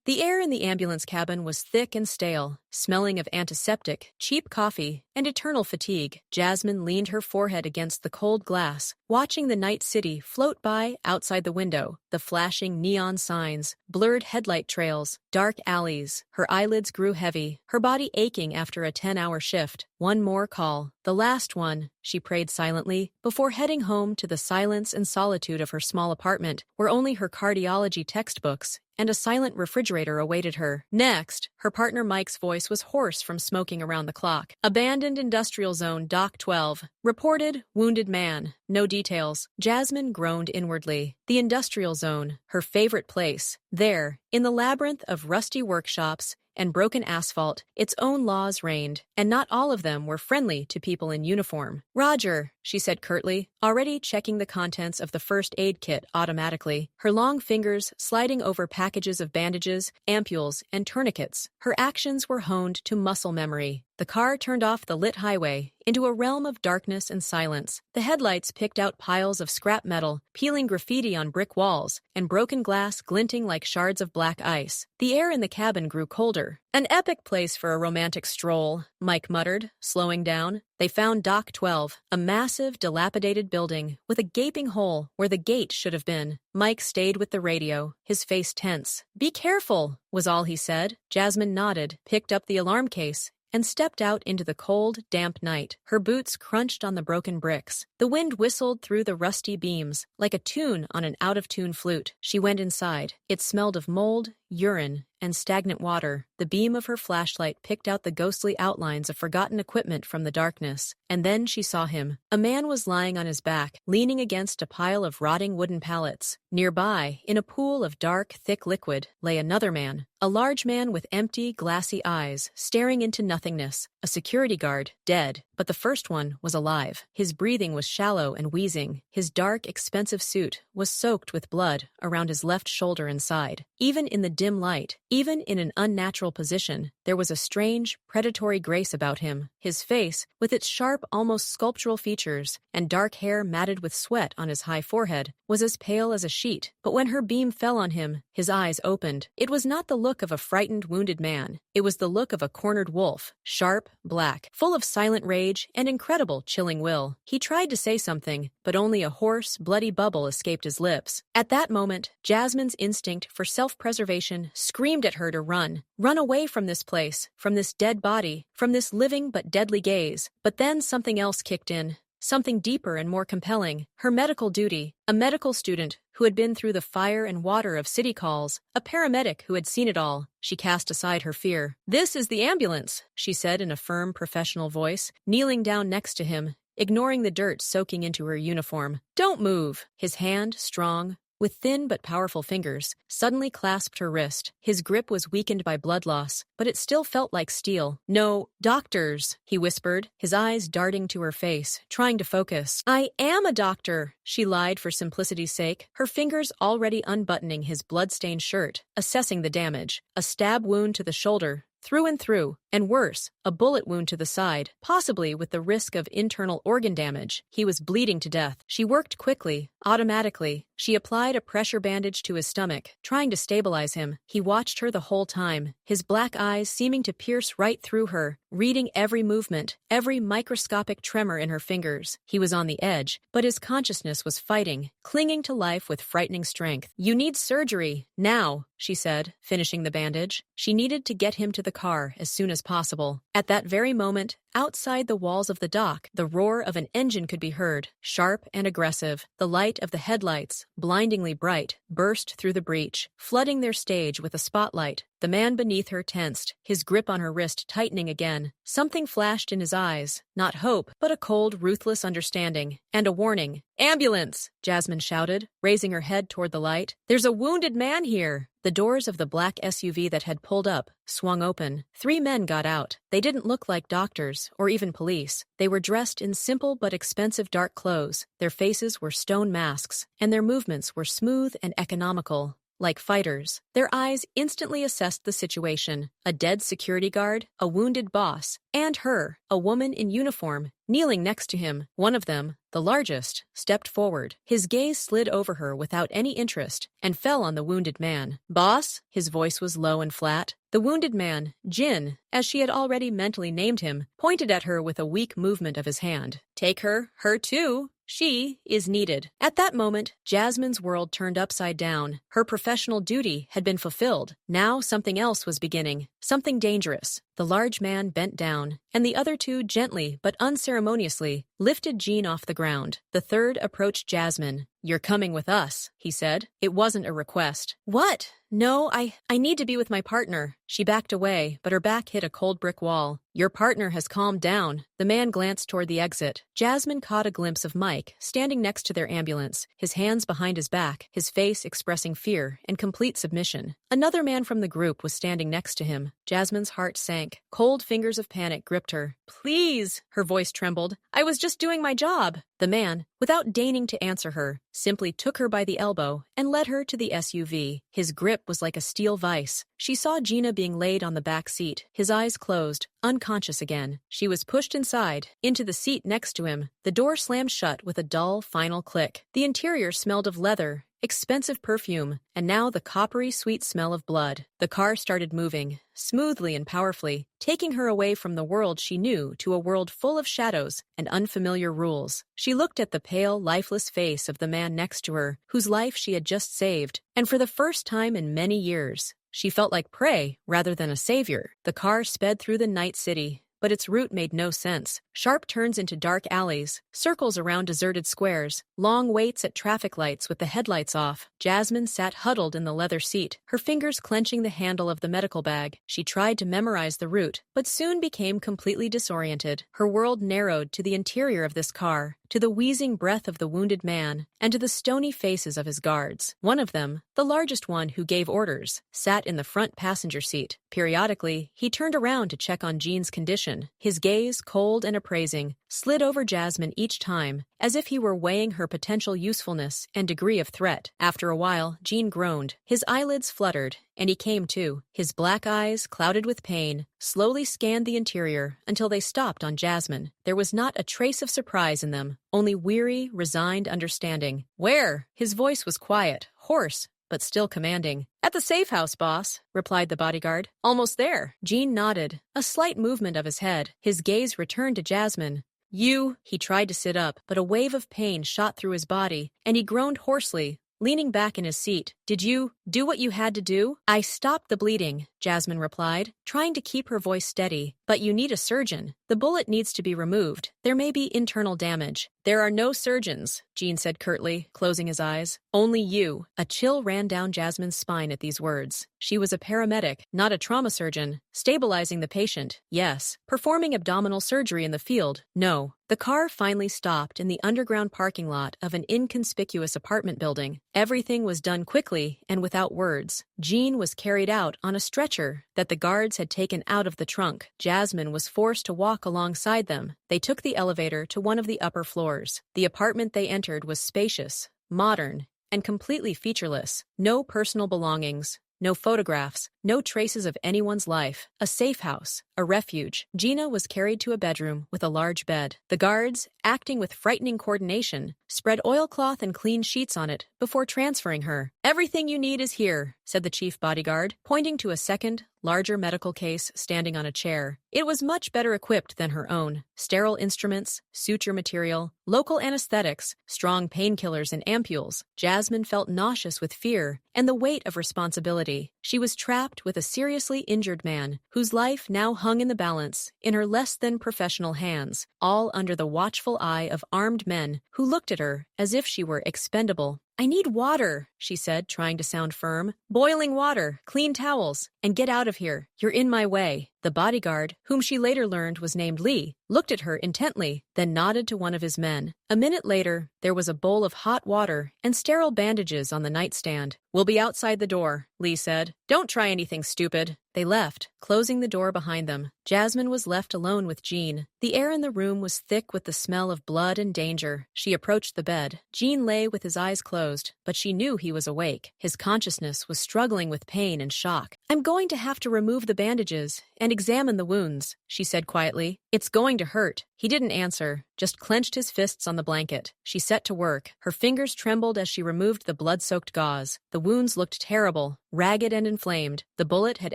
The air in the ambulance cabin was thick and stale, smelling of antiseptic, cheap coffee, and eternal fatigue. Jasmine leaned her forehead against the cold glass, watching the night city float by outside the window, the flashing neon signs, blurred headlight trails, dark alleys. Her eyelids grew heavy, her body aching after a 10-hour shift. One more call, the last one, she prayed silently, before heading home to the silence and solitude of her small apartment, where only her cardiology textbooks and a silent refrigerator awaited her. Next, her partner Mike's voice was hoarse from smoking around the clock. Abandoned industrial zone Dock 12. Reported, wounded man. No details. Jasmine groaned inwardly. The industrial zone, her favorite place. There, in the labyrinth of rusty workshops and broken asphalt, its own laws reigned, and not all of them were friendly to people in uniform. "Roger," she said curtly, already checking the contents of the first aid kit automatically, her long fingers sliding over packages of bandages, ampules, and tourniquets. Her actions were honed to muscle memory. The car turned off the lit highway into a realm of darkness and silence. The headlights picked out piles of scrap metal, peeling graffiti on brick walls, and broken glass glinting like shards of black ice. The air in the cabin grew colder. "An epic place for a romantic stroll," Mike muttered, slowing down. They found Dock 12, a massive, dilapidated building with a gaping hole where the gate should have been. Mike stayed with the radio, his face tense. "Be careful," was all he said. Jasmine nodded, picked up the alarm case, and stepped out into the cold, damp night. Her boots crunched on the broken bricks. The wind whistled through the rusty beams, like a tune on an out-of-tune flute. She went inside. It smelled of mold, urine, and stagnant water. The beam of her flashlight picked out the ghostly outlines of forgotten equipment from the darkness. And then she saw him. A man was lying on his back, leaning against a pile of rotting wooden pallets. Nearby, in a pool of dark, thick liquid, lay another man. A large man with empty, glassy eyes, staring into nothingness. A security guard, dead. But the first one was alive. His breathing was shallow and wheezing. His dark, expensive suit was soaked with blood around his left shoulder and side. Even in the dim light, even in an unnatural position, there was a strange, predatory grace about him. His face, with its sharp, almost sculptural features, and dark hair matted with sweat on his high forehead, was as pale as a sheet. But when her beam fell on him, his eyes opened. It was not the look of a frightened, wounded man. It was the look of a cornered wolf, sharp, black, full of silent rage and incredible, chilling will. He tried to say something, but only a hoarse, bloody bubble escaped his lips. At that moment, Jasmine's instinct for self-preservation screamed at her to run. Run away from this place, from this dead body, from this living but deadly gaze. But then something else kicked in. Something deeper and more compelling. Her medical duty. A medical student who had been through the fire and water of city calls. A paramedic who had seen it all. She cast aside her fear. "This is the ambulance," she said in a firm, professional voice, kneeling down next to him, ignoring the dirt soaking into her uniform. "Don't move." His hand, strong, with thin but powerful fingers, suddenly clasped her wrist. His grip was weakened by blood loss, but it still felt like steel. "No, doctors," he whispered, his eyes darting to her face, trying to focus. "I am a doctor," she lied for simplicity's sake, her fingers already unbuttoning his blood-stained shirt, assessing the damage. A stab wound to the shoulder, through and through, and worse, a bullet wound to the side, possibly with the risk of internal organ damage. He was bleeding to death. She worked quickly, automatically. She applied a pressure bandage to his stomach, trying to stabilize him. He watched her the whole time, his black eyes seeming to pierce right through her, reading every movement, every microscopic tremor in her fingers. He was on the edge, but his consciousness was fighting, clinging to life with frightening strength. "You need surgery, now," she said, finishing the bandage. She needed to get him to the car as soon as possible. At that very moment, outside the walls of the dock, the roar of an engine could be heard, sharp and aggressive. The light of the headlights, blindingly bright, burst through the breach, flooding their stage with a spotlight. The man beneath her tensed, his grip on her wrist tightening again. Something flashed in his eyes, not hope, but a cold, ruthless understanding, and a warning. "Ambulance!" Jasmine shouted, raising her head toward the light. "There's a wounded man here!" The doors of the black SUV that had pulled up swung open. 3 men got out. They didn't look like doctors or even police. They were dressed in simple but expensive dark clothes. Their faces were stone masks, and their movements were smooth and economical, like fighters. Their eyes instantly assessed the situation: a dead security guard, a wounded boss, and her, a woman in uniform, kneeling next to him. One of them, the largest, stepped forward. His gaze slid over her without any interest and fell on the wounded man. "Boss?" His voice was low and flat. The wounded man, Jin, as she had already mentally named him, pointed at her with a weak movement of his hand. "Take her too. She is needed." At that moment, Jasmine's world turned upside down. Her professional duty had been fulfilled. Now something else was beginning, something dangerous. The large man bent down, and the other two gently but unceremoniously lifted Jean off the ground. The third approached Jasmine. "You're coming with us," he said. It wasn't a request. "What? No, I need to be with my partner." She backed away, but her back hit a cold brick wall. "Your partner has calmed down." The man glanced toward the exit. Jasmine caught a glimpse of Mike, standing next to their ambulance, his hands behind his back, his face expressing fear and complete submission. Another man from the group was standing next to him. Jasmine's heart sank. Cold fingers of panic gripped her. "Please," her voice trembled. "I was just doing my job." The man, without deigning to answer her, simply took her by the elbow and led her to the SUV. His grip was like a steel vise. She saw Gina being laid on the back seat, his eyes closed, unconscious again. She was pushed inside, into the seat next to him. The door slammed shut with a dull, final click. The interior smelled of leather, expensive perfume, and now the coppery sweet smell of blood. The car started moving, smoothly and powerfully, taking her away from the world she knew to a world full of shadows and unfamiliar rules. She looked at the pale, lifeless face of the man next to her, whose life she had just saved, and for the first time in many years, she felt like prey rather than a savior. The car sped through the night city, but its route made no sense. Sharp turns into dark alleys, circles around deserted squares, long waits at traffic lights with the headlights off. Jasmine sat huddled in the leather seat, her fingers clenching the handle of the medical bag. She tried to memorize the route, but soon became completely disoriented. Her world narrowed to the interior of this car, to the wheezing breath of the wounded man, and to the stony faces of his guards. One of them, the largest one who gave orders, sat in the front passenger seat. Periodically, he turned around to check on Jean's condition. His gaze, cold and appraising, slid over Jasmine each time, as if he were weighing her potential usefulness and degree of threat. After a while, Jean groaned. His eyelids fluttered, and he came to. His black eyes, clouded with pain, slowly scanned the interior until they stopped on Jasmine. There was not a trace of surprise in them, only weary, resigned understanding. "Where?" His voice was quiet, hoarse, but still commanding. "At the safe house, boss," replied the bodyguard. "Almost there." Jean nodded, a slight movement of his head. His gaze returned to Jasmine. "You..." He tried to sit up, but a wave of pain shot through his body, and he groaned hoarsely, leaning back in his seat. "Did you do what you had to do?" "I stopped the bleeding," Jasmine replied, trying to keep her voice steady. "But you need a surgeon. The bullet needs to be removed. There may be internal damage." "There are no surgeons," Jean said curtly, closing his eyes. "Only you." A chill ran down Jasmine's spine at these words. She was a paramedic, not a trauma surgeon. Stabilizing the patient, yes. Performing abdominal surgery in the field, no. The car finally stopped in the underground parking lot of an inconspicuous apartment building. Everything was done quickly and without words. Jean was carried out on a stretcher that the guards had taken out of the trunk. Jasmine was forced to walk alongside them. They took the elevator to one of the upper floors. The apartment they entered was spacious, modern, and completely featureless. No personal belongings. No photographs, no traces of anyone's life. A safe house, a refuge. Gina was carried to a bedroom with a large bed. The guards, acting with frightening coordination, spread oilcloth and clean sheets on it before transferring her. "Everything you need is here," said the chief bodyguard, pointing to a second, larger medical case standing on a chair. It was much better equipped than her own. Sterile instruments, suture material, local anesthetics, strong painkillers and ampules. Jasmine felt nauseous with fear and the weight of responsibility. She was trapped with a seriously injured man whose life now hung in the balance in her less than professional hands, all under the watchful eye of armed men who looked at her as if she were expendable. "I need water," she said, trying to sound firm. "Boiling water, clean towels, and get out of here. You're in my way." The bodyguard, whom she later learned was named Lee, looked at her intently, then nodded to one of his men. A minute later, there was a bowl of hot water and sterile bandages on the nightstand. "We'll be outside the door," Lee said. "Don't try anything stupid." They left, closing the door behind them. Jasmine was left alone with Jean. The air in the room was thick with the smell of blood and danger. She approached the bed. Jean lay with his eyes closed, but she knew he was awake. His consciousness was struggling with pain and shock. "I'm going to have to remove the bandages and examine the wounds," she said quietly. "It's going to hurt." He didn't answer, just clenched his fists on the blanket. She set to work. Her fingers trembled as she removed the blood-soaked gauze. The wounds looked terrible, ragged and inflamed. The bullet had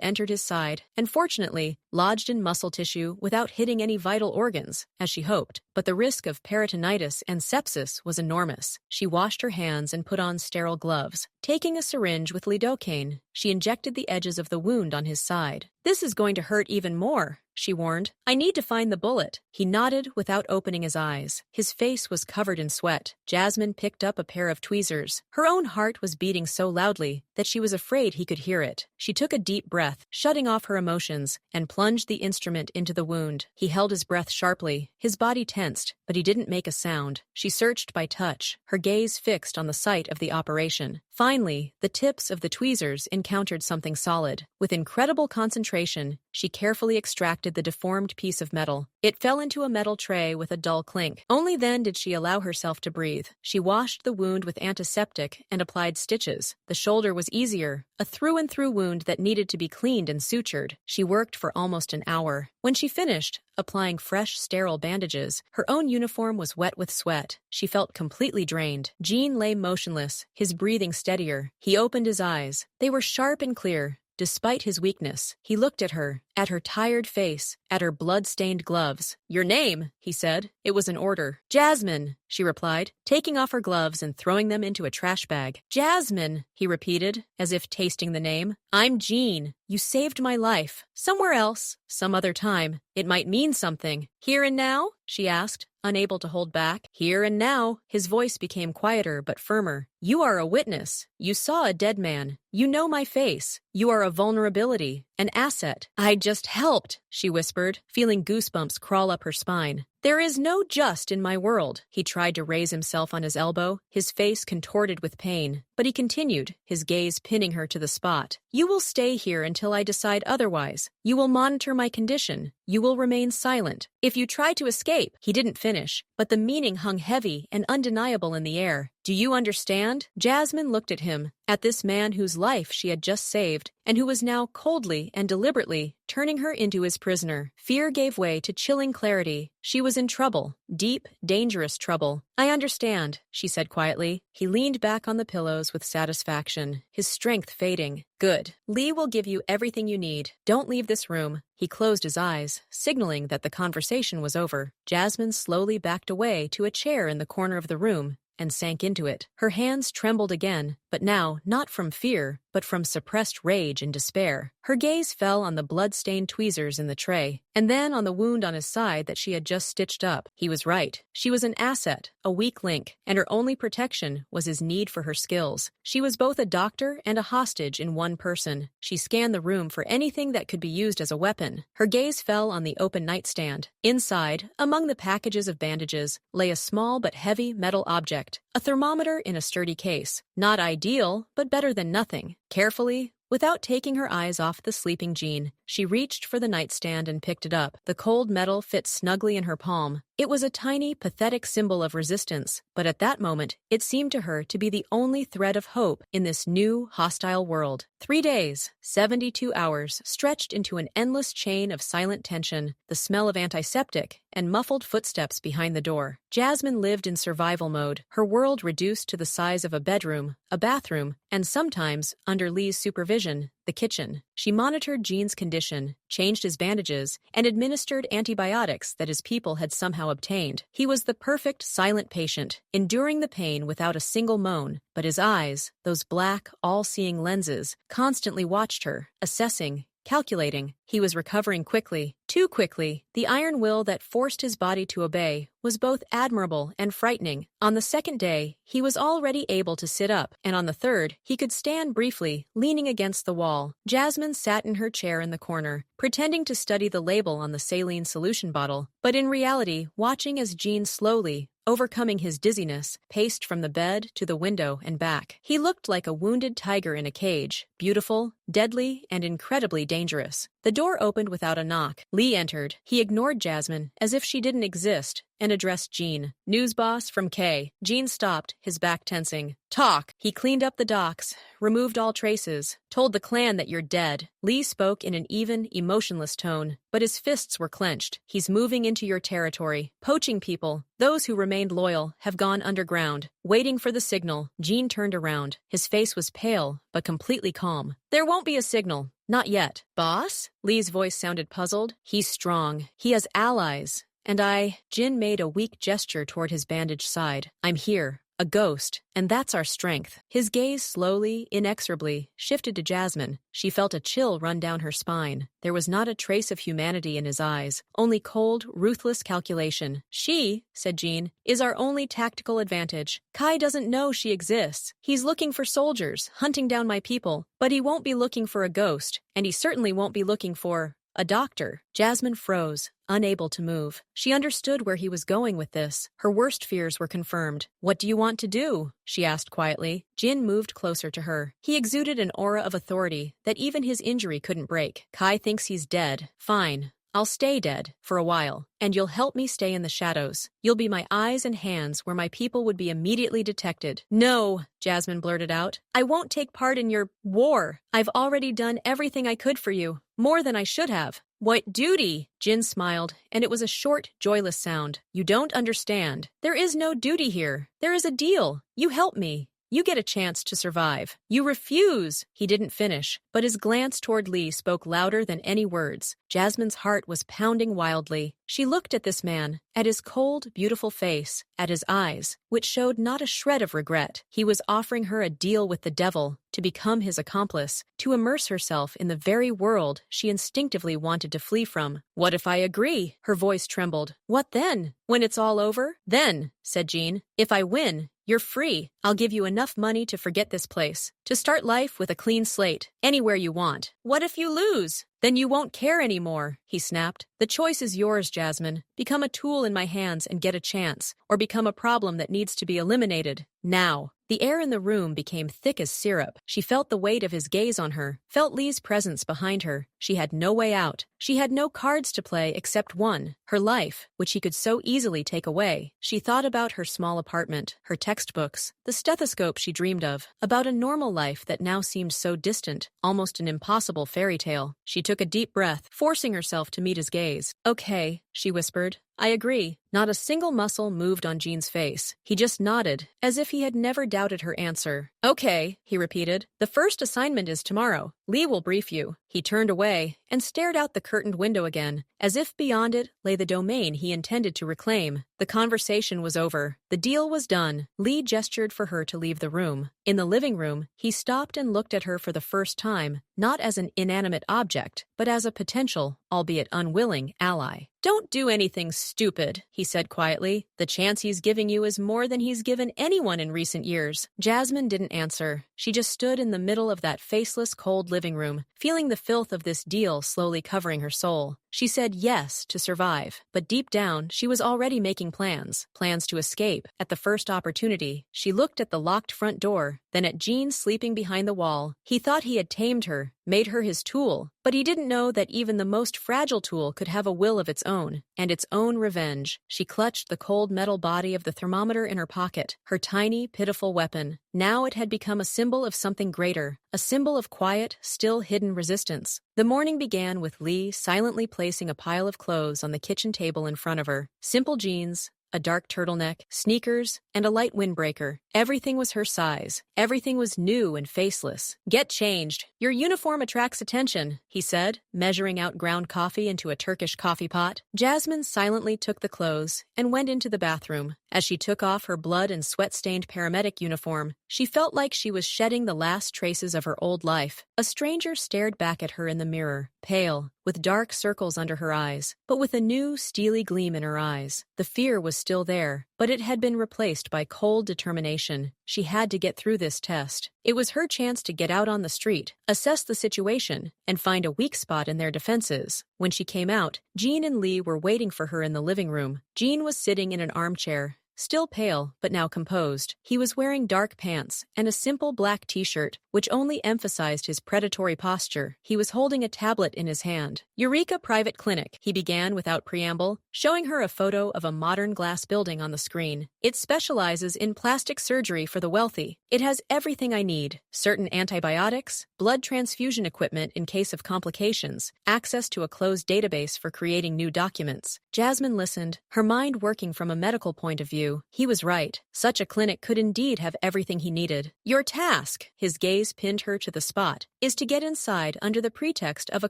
entered his side, and fortunately, lodged in muscle tissue without hitting any vital organs, as she hoped. But the risk of peritonitis and sepsis was enormous. She washed her hands and put on sterile gloves. Taking a syringe with lidocaine, she injected the edges of the wound on his side. "This is going to hurt even more," she warned. "I need to find the bullet." He nodded without opening his eyes. His face was covered in sweat. Jasmine picked up a pair of tweezers. Her own heart was beating so loudly that she was afraid he could hear it. She took a deep breath, shutting off her emotions, and plunged the instrument into the wound. He held his breath sharply. His body tensed, but he didn't make a sound. She searched by touch, her gaze fixed on the site of the operation. Finally, the tips of the tweezers encountered something solid. With incredible concentration, she carefully extracted the deformed piece of metal. It fell into a metal tray with a dull clink. Only then did she allow herself to breathe. She washed the wound with antiseptic and applied stitches. The shoulder was easier, a through-and-through wound that needed to be cleaned and sutured. She worked for almost an hour. When she finished, applying fresh, sterile bandages, her own uniform was wet with sweat. She felt completely drained. Jean lay motionless, his breathing steadier. He opened his eyes. They were sharp and clear. Despite his weakness, he looked at her tired face, at her blood-stained gloves. "Your name," he said. It was an order. "Jasmine," she replied, taking off her gloves and throwing them into a trash bag. "Jasmine," he repeated, as if tasting the name. "I'm Jean. You saved my life. Somewhere else, some other time, it might mean something. Here and now?" she asked, unable to hold back. "Here and now." His voice became quieter but firmer. "You are a witness. You saw a dead man. You know my face. You are a vulnerability, an asset. I just helped," she whispered, feeling goosebumps crawl up her spine. "There is no just in my world." He tried to raise himself on his elbow, his face contorted with pain, but he continued, his gaze pinning her to the spot. "You will stay here until I decide otherwise. You will monitor my condition. You will remain silent. If you try to escape," he didn't finish, but the meaning hung heavy and undeniable in the air. "Do you understand?" Jasmine looked at him, at this man whose life she had just saved, and who was now coldly and deliberately turning her into his prisoner. Fear gave way to chilling clarity. She was in trouble. Deep, dangerous trouble. "I understand," she said quietly. He leaned back on the pillows with satisfaction, his strength fading. "Good. Lee will give you everything you need. Don't leave this room." He closed his eyes, signaling that the conversation was over. Jasmine slowly backed away to a chair in the corner of the room and sank into it. Her hands trembled again, but now not from fear, but from suppressed rage and despair. Her gaze fell on the blood-stained tweezers in the tray, and then on the wound on his side that she had just stitched up. He was right. She was an asset, a weak link, and her only protection was his need for her skills. She was both a doctor and a hostage in one person. She scanned the room for anything that could be used as a weapon. Her gaze fell on the open nightstand. Inside, among the packages of bandages, lay a small but heavy metal object, a thermometer in a sturdy case. Not ideal, but better than nothing. Carefully, without taking her eyes off the sleeping Jean, she reached for the nightstand and picked it up. The cold metal fit snugly in her palm. It was a tiny, pathetic symbol of resistance, but at that moment, it seemed to her to be the only thread of hope in this new, hostile world. 3 days, 72 hours, stretched into an endless chain of silent tension, the smell of antiseptic, and muffled footsteps behind the door. Jasmine lived in survival mode, her world reduced to the size of a bedroom, a bathroom, and sometimes, under Lee's supervision, the kitchen. She monitored Jean's condition, changed his bandages, and administered antibiotics that his people had somehow obtained. He was the perfect silent patient, enduring the pain without a single moan, but his eyes, those black, all-seeing lenses, constantly watched her, assessing, calculating. He was recovering quickly, too quickly. The iron will that forced his body to obey was both admirable and frightening. On the second day, he was already able to sit up, and on the third, he could stand briefly, leaning against the wall. Jasmine sat in her chair in the corner, pretending to study the label on the saline solution bottle, but in reality, watching as Jean slowly, overcoming his dizziness, paced from the bed to the window and back. He looked like a wounded tiger in a cage, beautiful, deadly and incredibly dangerous. The door opened without a knock. Lee entered. He ignored Jasmine, as if she didn't exist, and addressed Jean. "News boss from K." Jean stopped, his back tensing. "Talk." He cleaned up the docks, removed all traces, told the clan that you're dead. Lee spoke in an even, emotionless tone, but his fists were clenched. "He's moving into your territory, poaching people. Those who remained loyal have gone underground, waiting for the signal." Jean turned around. His face was pale, but completely calm. "There won't be a signal. Not yet." "Boss?" Lee's voice sounded puzzled. "He's strong. He has allies. And Jin made a weak gesture toward his bandaged side. "I'm here. A ghost, and that's our strength." His gaze slowly, inexorably, shifted to Jasmine. She felt a chill run down her spine. There was not a trace of humanity in his eyes, only cold, ruthless calculation. "She," said Jean, "is our only tactical advantage. Kai doesn't know she exists. He's looking for soldiers, hunting down my people, but he won't be looking for a ghost, and he certainly won't be looking for a doctor." Jasmine froze, unable to move. She understood where he was going with this. Her worst fears were confirmed. "What do you want to do?" she asked quietly. Jin moved closer to her. He exuded an aura of authority that even his injury couldn't break. "Kai thinks he's dead. Fine. I'll stay dead, for a while, and you'll help me stay in the shadows. You'll be my eyes and hands where my people would be immediately detected." "No," Jasmine blurted out. "I won't take part in your war. I've already done everything I could for you, more than I should have." "What duty?" Jin smiled, and it was a short, joyless sound. "You don't understand. There is no duty here. There is a deal. You help me. You get a chance to survive. You refuse." He didn't finish, but his glance toward Lee spoke louder than any words. Jasmine's heart was pounding wildly. She looked at this man, at his cold, beautiful face, at his eyes, which showed not a shred of regret. He was offering her a deal with the devil, to become his accomplice, to immerse herself in the very world she instinctively wanted to flee from. "What if I agree?" Her voice trembled. "What then? When it's all over?" "Then," said Jean, "if I win, you're free. I'll give you enough money to forget this place, to start life with a clean slate, anywhere you want." "What if you lose?" "Then you won't care anymore," he snapped. "The choice is yours, Jasmine. Become a tool in my hands and get a chance, or become a problem that needs to be eliminated. Now." The air in the room became thick as syrup. She felt the weight of his gaze on her, felt Lee's presence behind her. She had no way out. She had no cards to play except one, her life, which he could so easily take away. She thought about her small apartment, her textbooks, the stethoscope she dreamed of, about a normal life that now seemed so distant, almost an impossible fairy tale. She took a deep breath, forcing herself to meet his gaze. "Okay," she whispered. "I agree." Not a single muscle moved on Jean's face. He just nodded, as if he had never doubted her answer. "Okay," he repeated. "The first assignment is tomorrow. Lee will brief you." He turned away and stared out the curtained window again, as if beyond it lay the domain he intended to reclaim. The conversation was over. The deal was done. Lee gestured for her to leave the room. In the living room, he stopped and looked at her for the first time, not as an inanimate object, but as a potential, albeit unwilling, ally. "Don't do anything stupid," he said quietly. "The chance he's giving you is more than he's given anyone in recent years." Jasmine didn't answer. She just stood in the middle of that faceless, cold living room, feeling the filth of this deal slowly covering her soul. She said yes to survive, but deep down, she was already making plans to escape at the first opportunity. She looked at the locked front door, then at Jean sleeping behind the wall. He thought he had tamed her, made her his tool, but he didn't know that even the most fragile tool could have a will of its own, and its own revenge. She clutched the cold metal body of the thermometer in her pocket, her tiny, pitiful weapon. Now it had become a symbol of something greater, a symbol of quiet, still hidden resistance. The morning began with Lee silently placing a pile of clothes on the kitchen table in front of her. Simple jeans, a dark turtleneck, sneakers, and a light windbreaker. Everything was her size. Everything was new and faceless. "Get changed. Your uniform attracts attention," he said, measuring out ground coffee into a Turkish coffee pot. Jasmine silently took the clothes and went into the bathroom. As she took off her blood and sweat-stained paramedic uniform, she felt like she was shedding the last traces of her old life. A stranger stared back at her in the mirror, pale, with dark circles under her eyes, but with a new, steely gleam in her eyes. The fear was still there, but it had been replaced by cold determination. She had to get through this test. It was her chance to get out on the street, assess the situation, and find a weak spot in their defenses. When she came out, Jean and Lee were waiting for her in the living room. Jean was sitting in an armchair, still pale but now composed. He was wearing dark pants and a simple black t-shirt, which only emphasized his predatory posture. He was holding a tablet in his hand. Eureka Private Clinic, he began without preamble, showing her a photo of a modern glass building on the screen. It specializes in plastic surgery for the wealthy. It has everything I need: certain antibiotics, blood transfusion equipment in case of complications, access to a closed database for creating new documents. Jasmine listened, her mind working from a medical point of view. He was right. Such a clinic could indeed have everything he needed. Your task, his gaze pinned her to the spot, is to get inside under the pretext of a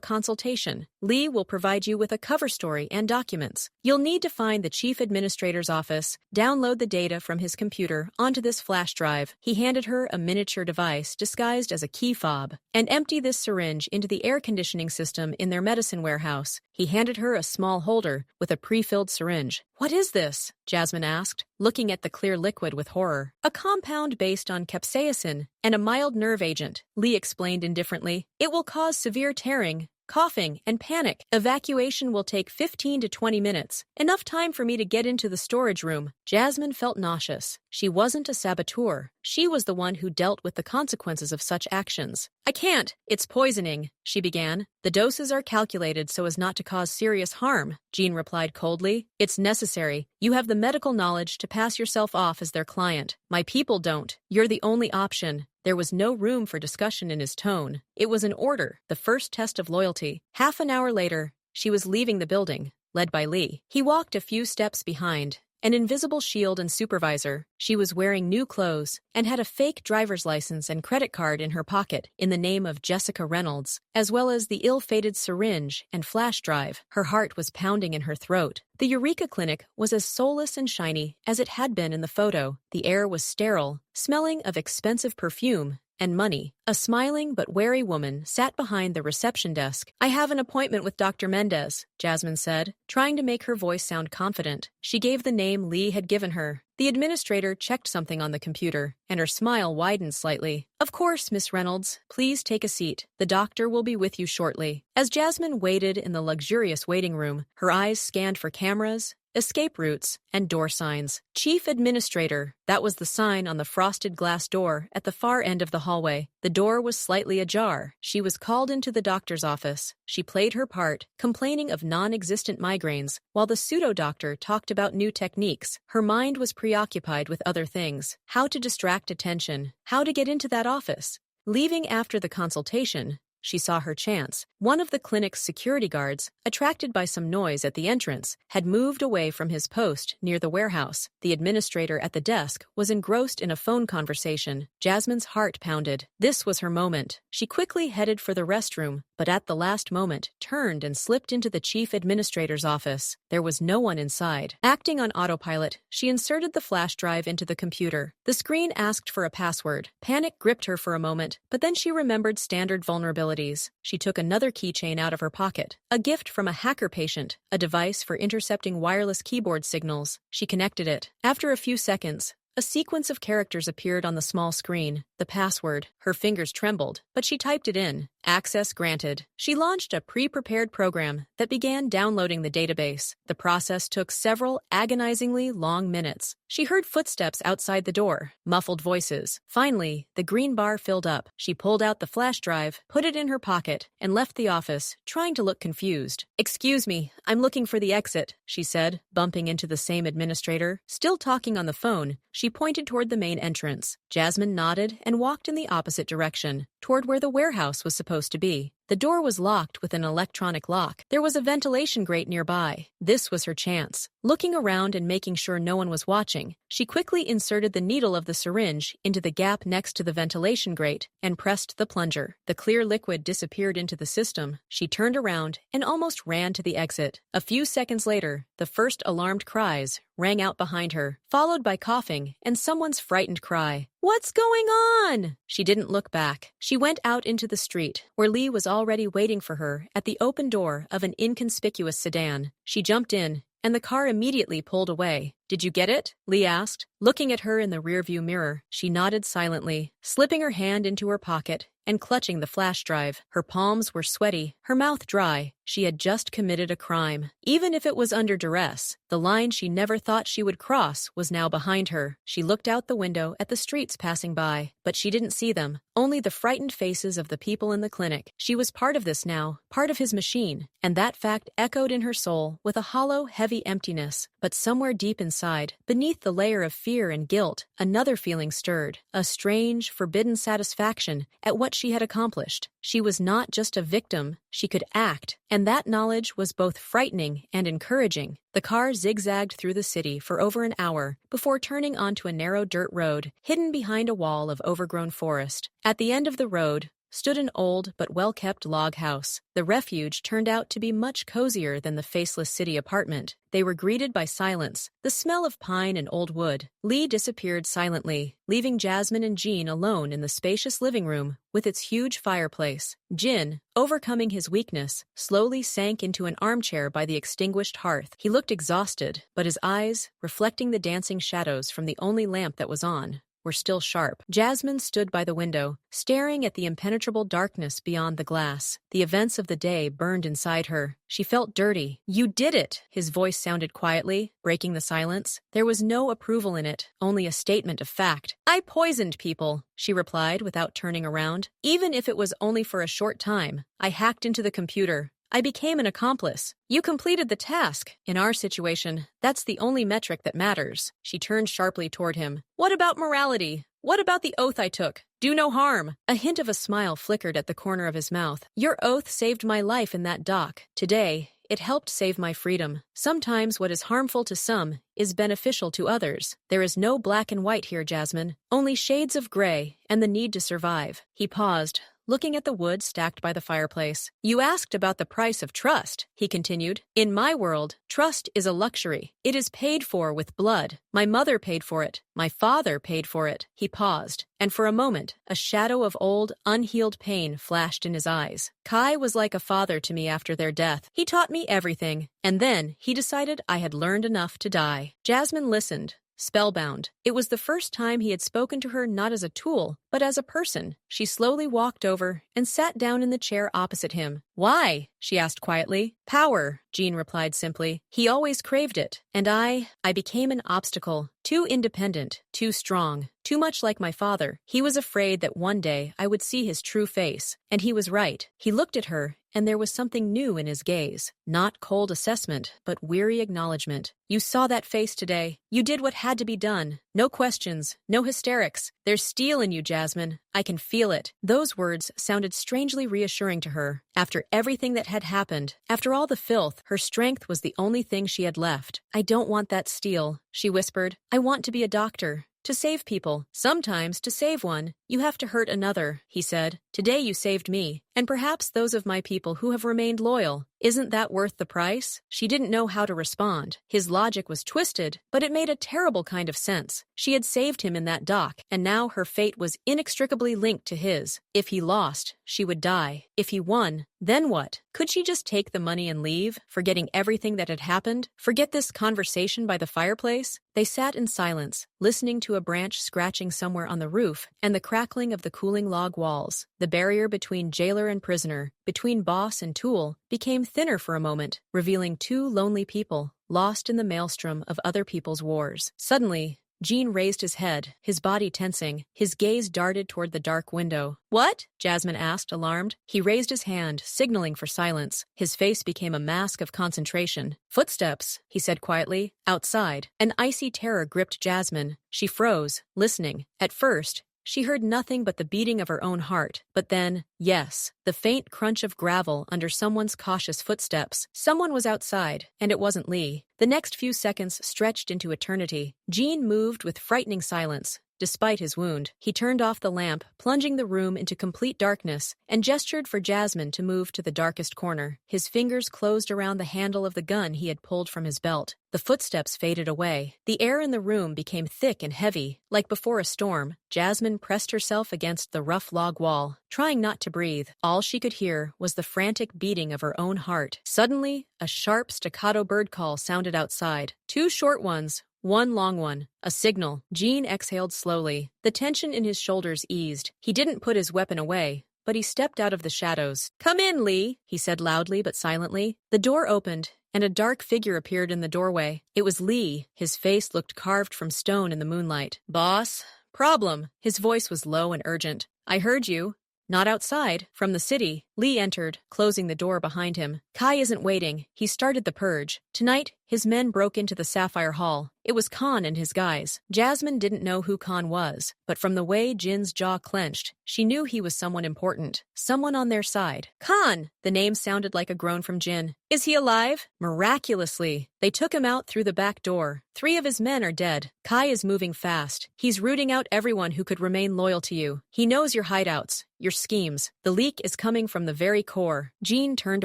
consultation. Lee will provide you with a cover story and documents. You'll need to find the chief administrator's office, download the data from his computer onto this flash drive. He handed her a miniature device disguised as a key fob. And empty this syringe into the air conditioning system in their medicine warehouse. He handed her a small holder with a pre-filled syringe. What is this? Jasmine asked, looking at the clear liquid with horror. A compound based on capsaicin and a mild nerve agent, Lee explained indifferently. It will cause severe tearing, coughing, and panic. Evacuation will take 15 to 20 minutes. Enough time for me to get into the storage room. Jasmine felt nauseous. She wasn't a saboteur. She was the one who dealt with the consequences of such actions. I can't. It's poisoning, she began. The doses are calculated so as not to cause serious harm, Jean replied coldly. It's necessary. You have the medical knowledge to pass yourself off as their client. My people don't. You're the only option. There was no room for discussion in his tone. It was an order, the first test of loyalty. Half an hour later, she was leaving the building, led by Lee. He walked a few steps behind, an invisible shield and supervisor. She was wearing new clothes and had a fake driver's license and credit card in her pocket in the name of Jessica Reynolds, as well as the ill-fated syringe and flash drive. Her heart was pounding in her throat. The Eureka Clinic was as soulless and shiny as it had been in the photo. The air was sterile, smelling of expensive perfume and money. A smiling but wary woman sat behind the reception desk. I have an appointment with Dr. Mendez, Jasmine said, trying to make her voice sound confident. She gave the name Lee had given her. The administrator checked something on the computer, and her smile widened slightly. Of course, Miss Reynolds. Please take a seat. The doctor will be with you shortly. As Jasmine waited in the luxurious waiting room, her eyes scanned for cameras, escape routes, and door signs. Chief Administrator, that was the sign on the frosted glass door at the far end of the hallway. The door was slightly ajar. She was called into the doctor's office. She played her part, complaining of non-existent migraines, while the pseudo-doctor talked about new techniques. Her mind was preoccupied with other things. How to distract attention. How to get into that office. Leaving after the consultation, she saw her chance. One of the clinic's security guards, attracted by some noise at the entrance, had moved away from his post near the warehouse. The administrator at the desk was engrossed in a phone conversation. Jasmine's heart pounded. This was her moment. She quickly headed for the restroom, but at the last moment turned and slipped into the chief administrator's office. There was no one inside. Acting on autopilot, she inserted the flash drive into the computer. The screen asked for a password. Panic gripped her for a moment, but then she remembered standard vulnerabilities. She took another keychain out of her pocket. A gift from a hacker patient, a device for intercepting wireless keyboard signals. She connected it. After a few seconds, a sequence of characters appeared on the small screen. The password. Her fingers trembled, but she typed it in. Access granted. She launched a pre-prepared program that began downloading the database. The process took several agonizingly long minutes. She heard footsteps outside the door, muffled voices. Finally, the green bar filled up. She pulled out the flash drive, put it in her pocket, and left the office, trying to look confused. Excuse me, I'm looking for the exit, she said, bumping into the same administrator. Still talking on the phone, she pointed toward the main entrance. Jasmine nodded and walked in the opposite direction, toward where the warehouse was supposed to be. The door was locked with an electronic lock. There was a ventilation grate nearby. This was her chance. Looking around and making sure no one was watching, she quickly inserted the needle of the syringe into the gap next to the ventilation grate and pressed the plunger. The clear liquid disappeared into the system. She turned around and almost ran to the exit. A few seconds later, the first alarmed cries rang out behind her, followed by coughing and someone's frightened cry. What's going on? She didn't look back. She went out into the street, where Lee was already waiting for her at the open door of an inconspicuous sedan. She jumped in, and the car immediately pulled away. Did you get it? Lee asked. Looking at her in the rearview mirror, she nodded silently, slipping her hand into her pocket and clutching the flash drive. Her palms were sweaty, her mouth dry. She had just committed a crime. Even if it was under duress, the line she never thought she would cross was now behind her. She looked out the window at the streets passing by, but she didn't see them, only the frightened faces of the people in the clinic. She was part of this now, part of his machine, and that fact echoed in her soul with a hollow, heavy emptiness. But somewhere deep inside, beneath the layer of fear and guilt, another feeling stirred, a strange, forbidden satisfaction at what she had accomplished. She was not just a victim, she could act, and that knowledge was both frightening and encouraging. The car zigzagged through the city for over an hour before turning onto a narrow dirt road, hidden behind a wall of overgrown forest. At the end of the road stood an old but well-kept log house. The refuge turned out to be much cozier than the faceless city apartment. They were greeted by silence, the smell of pine and old wood. Lee disappeared silently, leaving Jasmine and Jean alone in the spacious living room with its huge fireplace. Jin, overcoming his weakness, slowly sank into an armchair by the extinguished hearth. He looked exhausted, but his eyes, reflecting the dancing shadows from the only lamp that was on, were still sharp. Jasmine stood by the window, staring at the impenetrable darkness beyond the glass. The events of the day burned inside her. She felt dirty. "You did it!" His voice sounded quietly, breaking the silence. There was no approval in it, only a statement of fact. "I poisoned people," she replied without turning around. "Even if it was only for a short time. I hacked into the computer. I became an accomplice. You completed the task. In our situation, that's the only metric that matters." She turned sharply toward him. "What about morality? What about the oath I took? Do no harm." A hint of a smile flickered at the corner of his mouth. "Your oath saved my life in that dock. Today, it helped save my freedom. Sometimes what is harmful to some is beneficial to others. There is no black and white here, Jasmine. Only shades of gray and the need to survive." He paused, looking at the wood stacked by the fireplace. "You asked about the price of trust," he continued. "In my world, trust is a luxury. It is paid for with blood. My mother paid for it. My father paid for it." He paused, and for a moment, a shadow of old, unhealed pain flashed in his eyes. "Kai was like a father to me after their death. He taught me everything, and then he decided I had learned enough to die." Jasmine listened, spellbound. It was the first time he had spoken to her not as a tool, but as a person. She slowly walked over and sat down in the chair opposite him. "Why?" she asked quietly. "Power," Jean replied simply. "He always craved it, and I became an obstacle. Too independent, too strong, too much like my father. He was afraid that one day I would see his true face, and he was right." He looked at her, and there was something new in his gaze. Not cold assessment, but weary acknowledgement. "You saw that face today. You did what had to be done. No questions, no hysterics. There's steel in you, Jasmine. I can feel it." Those words sounded strangely reassuring to her. After everything that had happened, after all the filth, her strength was the only thing she had left. "I don't want that steel," she whispered. "I want to be a doctor. To save people. Sometimes, to save one, you have to hurt another," he said. "Today you saved me, and perhaps those of my people who have remained loyal. Isn't that worth the price?" She didn't know how to respond. His logic was twisted, but it made a terrible kind of sense. She had saved him in that dock, and now her fate was inextricably linked to his. If he lost, she would die. If he won, then what? Could she just take the money and leave, forgetting everything that had happened? Forget this conversation by the fireplace? They sat in silence, listening to a branch scratching somewhere on the roof and the crackling of the cooling log walls. The barrier between jailer and prisoner, between boss and tool, became thinner for a moment, revealing two lonely people, lost in the maelstrom of other people's wars. Suddenly, Jean raised his head, his body tensing. His gaze darted toward the dark window. "What?" Jasmine asked, alarmed. He raised his hand, signaling for silence. His face became a mask of concentration. "Footsteps," he said quietly. "Outside." An icy terror gripped Jasmine. She froze, listening. At first, she heard nothing but the beating of her own heart. But then, yes, the faint crunch of gravel under someone's cautious footsteps. Someone was outside, and it wasn't Lee. The next few seconds stretched into eternity. Jean moved with frightening silence. Despite his wound, he turned off the lamp, plunging the room into complete darkness, and gestured for Jasmine to move to the darkest corner. His fingers closed around the handle of the gun he had pulled from his belt. The footsteps faded away. The air in the room became thick and heavy. Like before a storm, Jasmine pressed herself against the rough log wall, trying not to breathe. All she could hear was the frantic beating of her own heart. Suddenly, a sharp staccato bird call sounded outside. Two short ones, one long one. A signal. Jean exhaled slowly. The tension in his shoulders eased. He didn't put his weapon away, but he stepped out of the shadows. "Come in, Lee," he said loudly but silently. The door opened, and a dark figure appeared in the doorway. It was Lee. His face looked carved from stone in the moonlight. "Boss? Problem." His voice was low and urgent. "I heard you." "Not outside, from the city." Lee entered, closing the door behind him. "Kai isn't waiting. He started the purge. Tonight, his men broke into the Sapphire Hall. It was Khan and his guys." Jasmine didn't know who Khan was, but from the way Jin's jaw clenched, she knew he was someone important, someone on their side. "Khan!" The name sounded like a groan from Jin. "Is he alive?" "Miraculously. They took him out through the back door. 3 of his men are dead. Kai is moving fast. He's rooting out everyone who could remain loyal to you. He knows your hideouts, your schemes. The leak is coming from the very core." Jin turned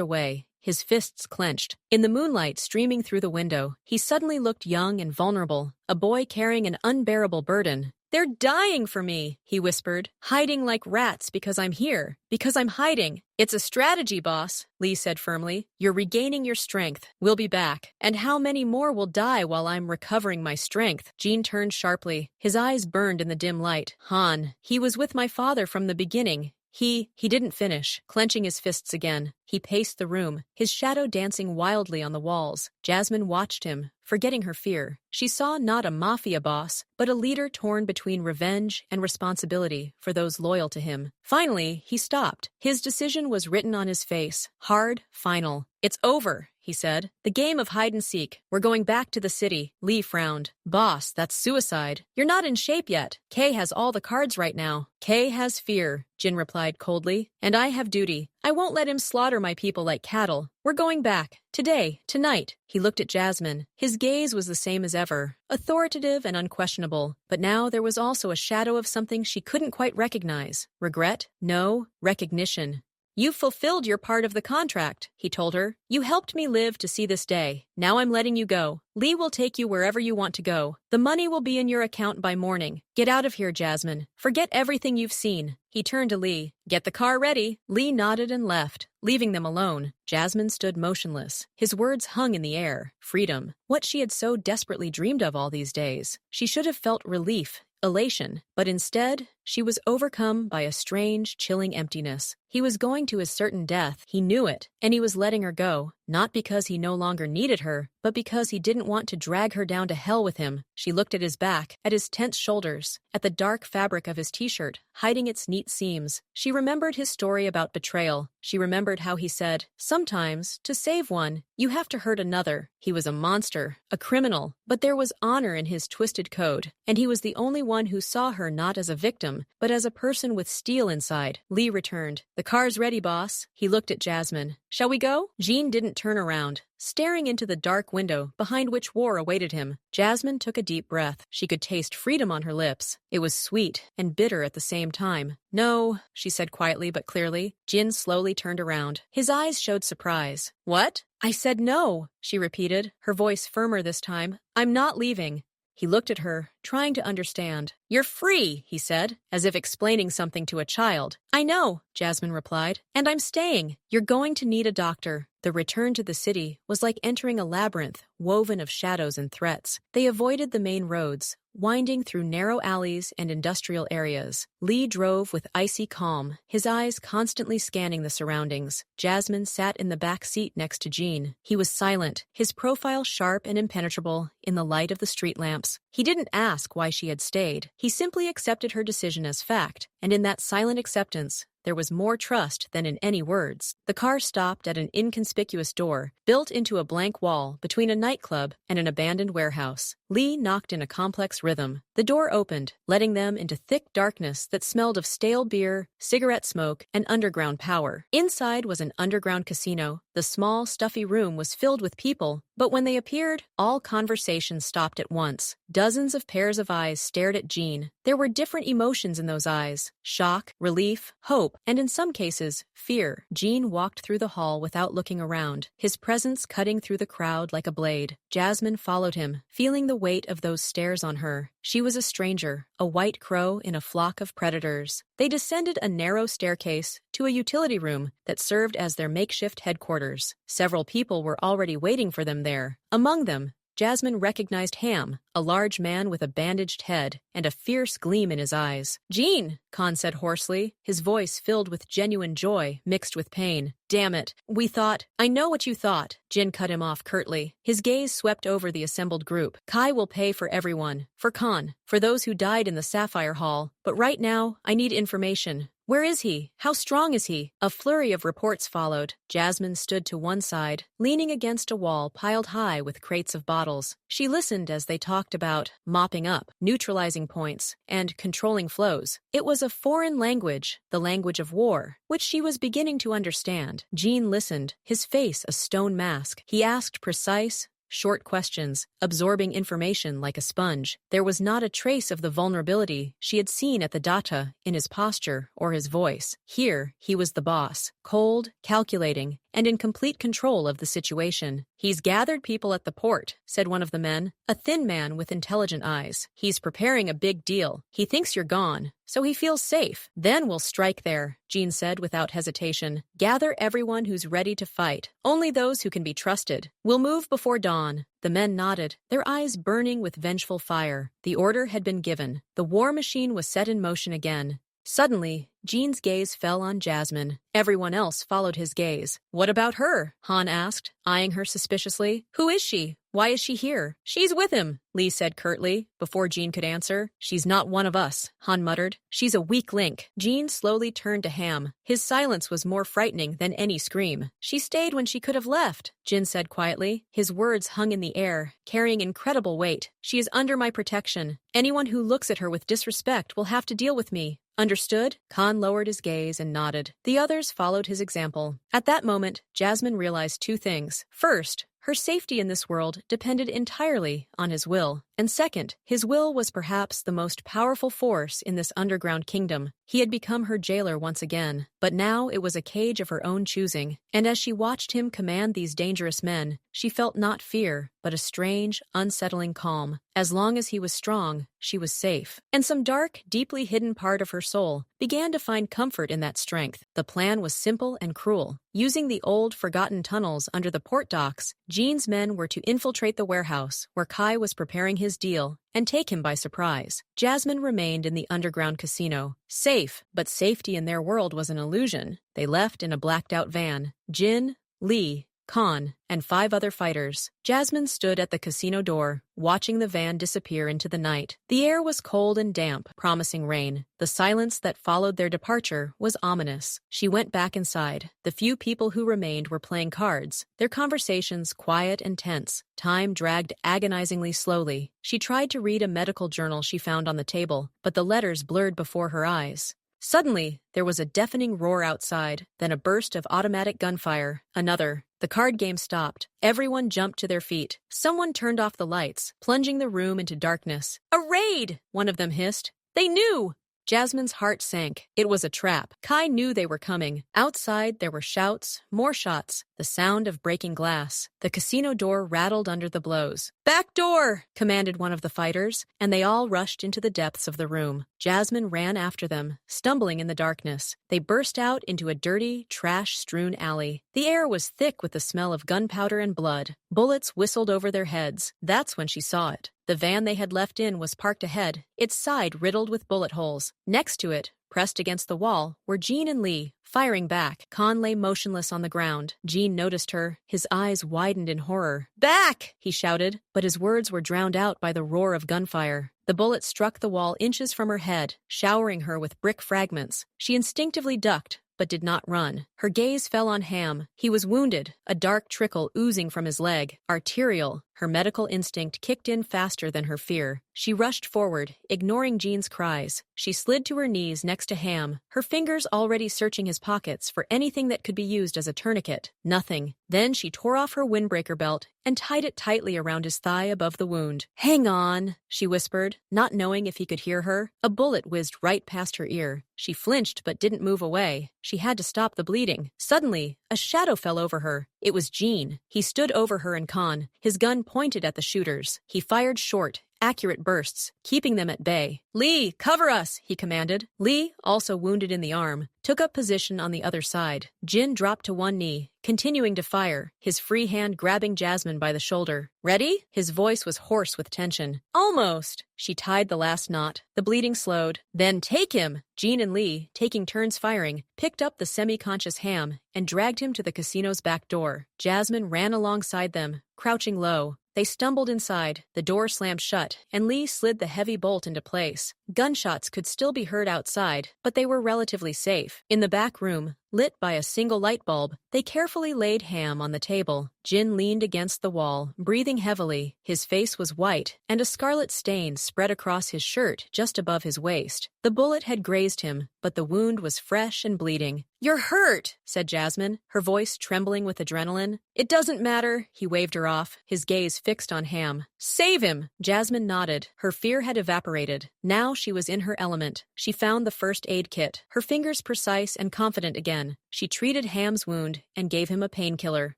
away, his fists clenched. In the moonlight streaming through the window, he suddenly looked young and vulnerable, a boy carrying an unbearable burden. "They're dying for me," he whispered, "hiding like rats because I'm here, because I'm hiding." "It's a strategy, boss," Lee said firmly. "You're regaining your strength. We'll be back. And how many more will die while I'm recovering my strength?" Jean turned sharply. His eyes burned in the dim light. "Han, he was with my father from the beginning. He didn't finish." Clenching his fists again, he paced the room, his shadow dancing wildly on the walls. Jasmine watched him, forgetting her fear. She saw not a mafia boss, but a leader torn between revenge and responsibility for those loyal to him. Finally, he stopped. His decision was written on his face, hard, final. "It's over," he said. "The game of hide and seek. We're going back to the city." Lee frowned. "Boss, that's suicide. You're not in shape yet. Kay has all the cards right now." "Kay has fear," Jin replied coldly. "And I have duty. I won't let him slaughter my people like cattle. We're going back. Today, tonight." He looked at Jasmine. His gaze was the same as ever, authoritative and unquestionable. But now there was also a shadow of something she couldn't quite recognize. Regret? No. Recognition. "You've fulfilled your part of the contract," he told her. "You helped me live to see this day. Now I'm letting you go. Lee will take you wherever you want to go. The money will be in your account by morning. Get out of here, Jasmine. Forget everything you've seen." He turned to Lee. "Get the car ready." Lee nodded and left, leaving them alone. Jasmine stood motionless. His words hung in the air. Freedom. What she had so desperately dreamed of all these days. She should have felt relief, elation, but instead, she was overcome by a strange, chilling emptiness. He was going to his certain death, he knew it, and he was letting her go, not because he no longer needed her, but because he didn't want to drag her down to hell with him. She looked at his back, at his tense shoulders, at the dark fabric of his t-shirt, hiding its neat seams. She remembered his story about betrayal. She remembered how he said, "Sometimes, to save one, you have to hurt another." He was a monster, a criminal, but there was honor in his twisted code, and he was the only one who saw her not as a victim, but as a person with steel inside. Lee returned. "The car's ready, boss." He looked at Jasmine. "Shall we go?" Jean didn't turn around, staring into the dark window behind which war awaited him. Jasmine took a deep breath. She could taste freedom on her lips. It was sweet and bitter at the same time. "No," she said quietly but clearly. Jin slowly turned around. His eyes showed surprise. "What?" "I said no," she repeated, her voice firmer this time. "I'm not leaving." He looked at her, trying to understand. "You're free," he said, as if explaining something to a child. "I know," Jasmine replied, "and I'm staying. You're going to need a doctor." The return to the city was like entering a labyrinth, woven of shadows and threats. They avoided the main roads, winding through narrow alleys and industrial areas. Lee drove with icy calm, his eyes constantly scanning the surroundings. Jasmine sat in the back seat next to Jean. He was silent, his profile sharp and impenetrable in the light of the street lamps. He didn't ask why she had stayed. He simply accepted her decision as fact, and in that silent acceptance, there was more trust than in any words. The car stopped at an inconspicuous door, built into a blank wall between a nightclub and an abandoned warehouse. Lee knocked in a complex rhythm. The door opened, letting them into thick darkness that smelled of stale beer, cigarette smoke, and underground power. Inside was an underground casino. The small, stuffy room was filled with people, but when they appeared, all conversation stopped at once. Dozens of pairs of eyes stared at Jean. There were different emotions in those eyes: shock, relief, hope, and in some cases, fear. Jean walked through the hall without looking around, his presence cutting through the crowd like a blade. Jasmine followed him, feeling the weight of those stares on her. She was a stranger, a white crow in a flock of predators. They descended a narrow staircase to a utility room that served as their makeshift headquarters. Several people were already waiting for them there. Among them, Jasmine recognized Ham, a large man with a bandaged head and a fierce gleam in his eyes. "Jean," Khan said hoarsely, his voice filled with genuine joy mixed with pain. "Damn it. We thought—" "I know what you thought," Jin cut him off curtly. His gaze swept over the assembled group. "Kai will pay for everyone. For Khan. For those who died in the Sapphire Hall. But right now, I need information. Where is he? How strong is he?" A flurry of reports followed. Jasmine stood to one side, leaning against a wall piled high with crates of bottles. She listened as they talked about mopping up, neutralizing points, and controlling flows. It was a foreign language, the language of war, which she was beginning to understand. Jean listened, his face a stone mask. He asked precise, short questions, absorbing information like a sponge. There was not a trace of the vulnerability she had seen at the Data in his posture or his voice. Here, he was the boss, cold, calculating, and in complete control of the situation. "He's gathered people at the port," said one of the men, a thin man with intelligent eyes. "He's preparing a big deal. He thinks you're gone, so he feels safe. Then we'll strike there," Jean said without hesitation. "Gather everyone who's ready to fight. Only those who can be trusted. We'll move before dawn." The men nodded, their eyes burning with vengeful fire. The order had been given. The war machine was set in motion again. Suddenly, Jean's gaze fell on Jasmine. Everyone else followed his gaze. "What about her?" Han asked, eyeing her suspiciously. "Who is she? Why is she here?" "She's with him," Lee said curtly, before Jean could answer. "She's not one of us," Han muttered. "She's a weak link." Jean slowly turned to Ham. His silence was more frightening than any scream. "She stayed when she could have left," Jin said quietly. His words hung in the air, carrying incredible weight. "She is under my protection. Anyone who looks at her with disrespect will have to deal with me. Understood?" Khan lowered his gaze and nodded. The others followed his example. At that moment, Jasmine realized two things. First, her safety in this world depended entirely on his will. And second, his will was perhaps the most powerful force in this underground kingdom. He had become her jailer once again, but now it was a cage of her own choosing. And as she watched him command these dangerous men, she felt not fear, but a strange, unsettling calm. As long as he was strong, she was safe. And some dark, deeply hidden part of her soul began to find comfort in that strength. The plan was simple and cruel. Using the old, forgotten tunnels under the port docks, Jean's men were to infiltrate the warehouse where Kai was preparing his deal and take him by surprise. Jasmine remained in the underground casino. Safe, but safety in their world was an illusion. They left in a blacked-out van. Jin, Lee, Khan, and 5 other fighters. Jasmine stood at the casino door, watching the van disappear into the night. The air was cold and damp, promising rain. The silence that followed their departure was ominous. She went back inside. The few people who remained were playing cards, their conversations quiet and tense. Time dragged agonizingly slowly. She tried to read a medical journal she found on the table, but the letters blurred before her eyes. Suddenly, there was a deafening roar outside, then a burst of automatic gunfire. Another. The card game stopped. Everyone jumped to their feet. Someone turned off the lights, plunging the room into darkness. "A raid!" one of them hissed. "They knew!" Jasmine's heart sank. It was a trap. Kai knew they were coming. Outside, there were shouts, more shots, the sound of breaking glass. The casino door rattled under the blows. "Back door!" commanded one of the fighters, and they all rushed into the depths of the room. Jasmine ran after them, stumbling in the darkness. They burst out into a dirty, trash-strewn alley. The air was thick with the smell of gunpowder and blood. Bullets whistled over their heads. That's when she saw it. The van they had left in was parked ahead, its side riddled with bullet holes. Next to it, pressed against the wall, were Jean and Lee, firing back. Khan lay motionless on the ground. Jean noticed her. His eyes widened in horror. "Back!" he shouted, but his words were drowned out by the roar of gunfire. The bullet struck the wall inches from her head, showering her with brick fragments. She instinctively ducked, but did not run. Her gaze fell on Ham. He was wounded, a dark trickle oozing from his leg. Arterial. Her medical instinct kicked in faster than her fear. She rushed forward, ignoring Jean's cries. She slid to her knees next to Ham, her fingers already searching his pockets for anything that could be used as a tourniquet. Nothing. Then she tore off her windbreaker belt and tied it tightly around his thigh above the wound. "Hang on," she whispered, not knowing if he could hear her. A bullet whizzed right past her ear. She flinched but didn't move away. She had to stop the bleeding. Suddenly, a shadow fell over her. It was Jean. He stood over her and Khan, his gun pointed at the shooters. He fired short, accurate bursts, keeping them at bay. "Lee, cover us!" he commanded. Lee, also wounded in the arm, took up position on the other side. Jin dropped to one knee, continuing to fire, his free hand grabbing Jasmine by the shoulder. "Ready?" His voice was hoarse with tension. "Almost." She tied the last knot. The bleeding slowed. "Then take him!" Jean and Lee, taking turns firing, picked up the semi-conscious Ham and dragged him to the casino's back door. Jasmine ran alongside them, crouching low. They stumbled inside, the door slammed shut, and Lee slid the heavy bolt into place. Gunshots could still be heard outside, but they were relatively safe. In the back room, lit by a single light bulb, they carefully laid Ham on the table. Jin leaned against the wall, breathing heavily. His face was white, and a scarlet stain spread across his shirt just above his waist. The bullet had grazed him, but the wound was fresh and bleeding. "You're hurt," said Jasmine, her voice trembling with adrenaline. "It doesn't matter," he waved her off, his gaze fixed on Ham. "Save him!" Jasmine nodded. Her fear had evaporated. Now she was in her element. She found the first aid kit, her fingers precise and confident again. She treated Ham's wound and gave him a painkiller.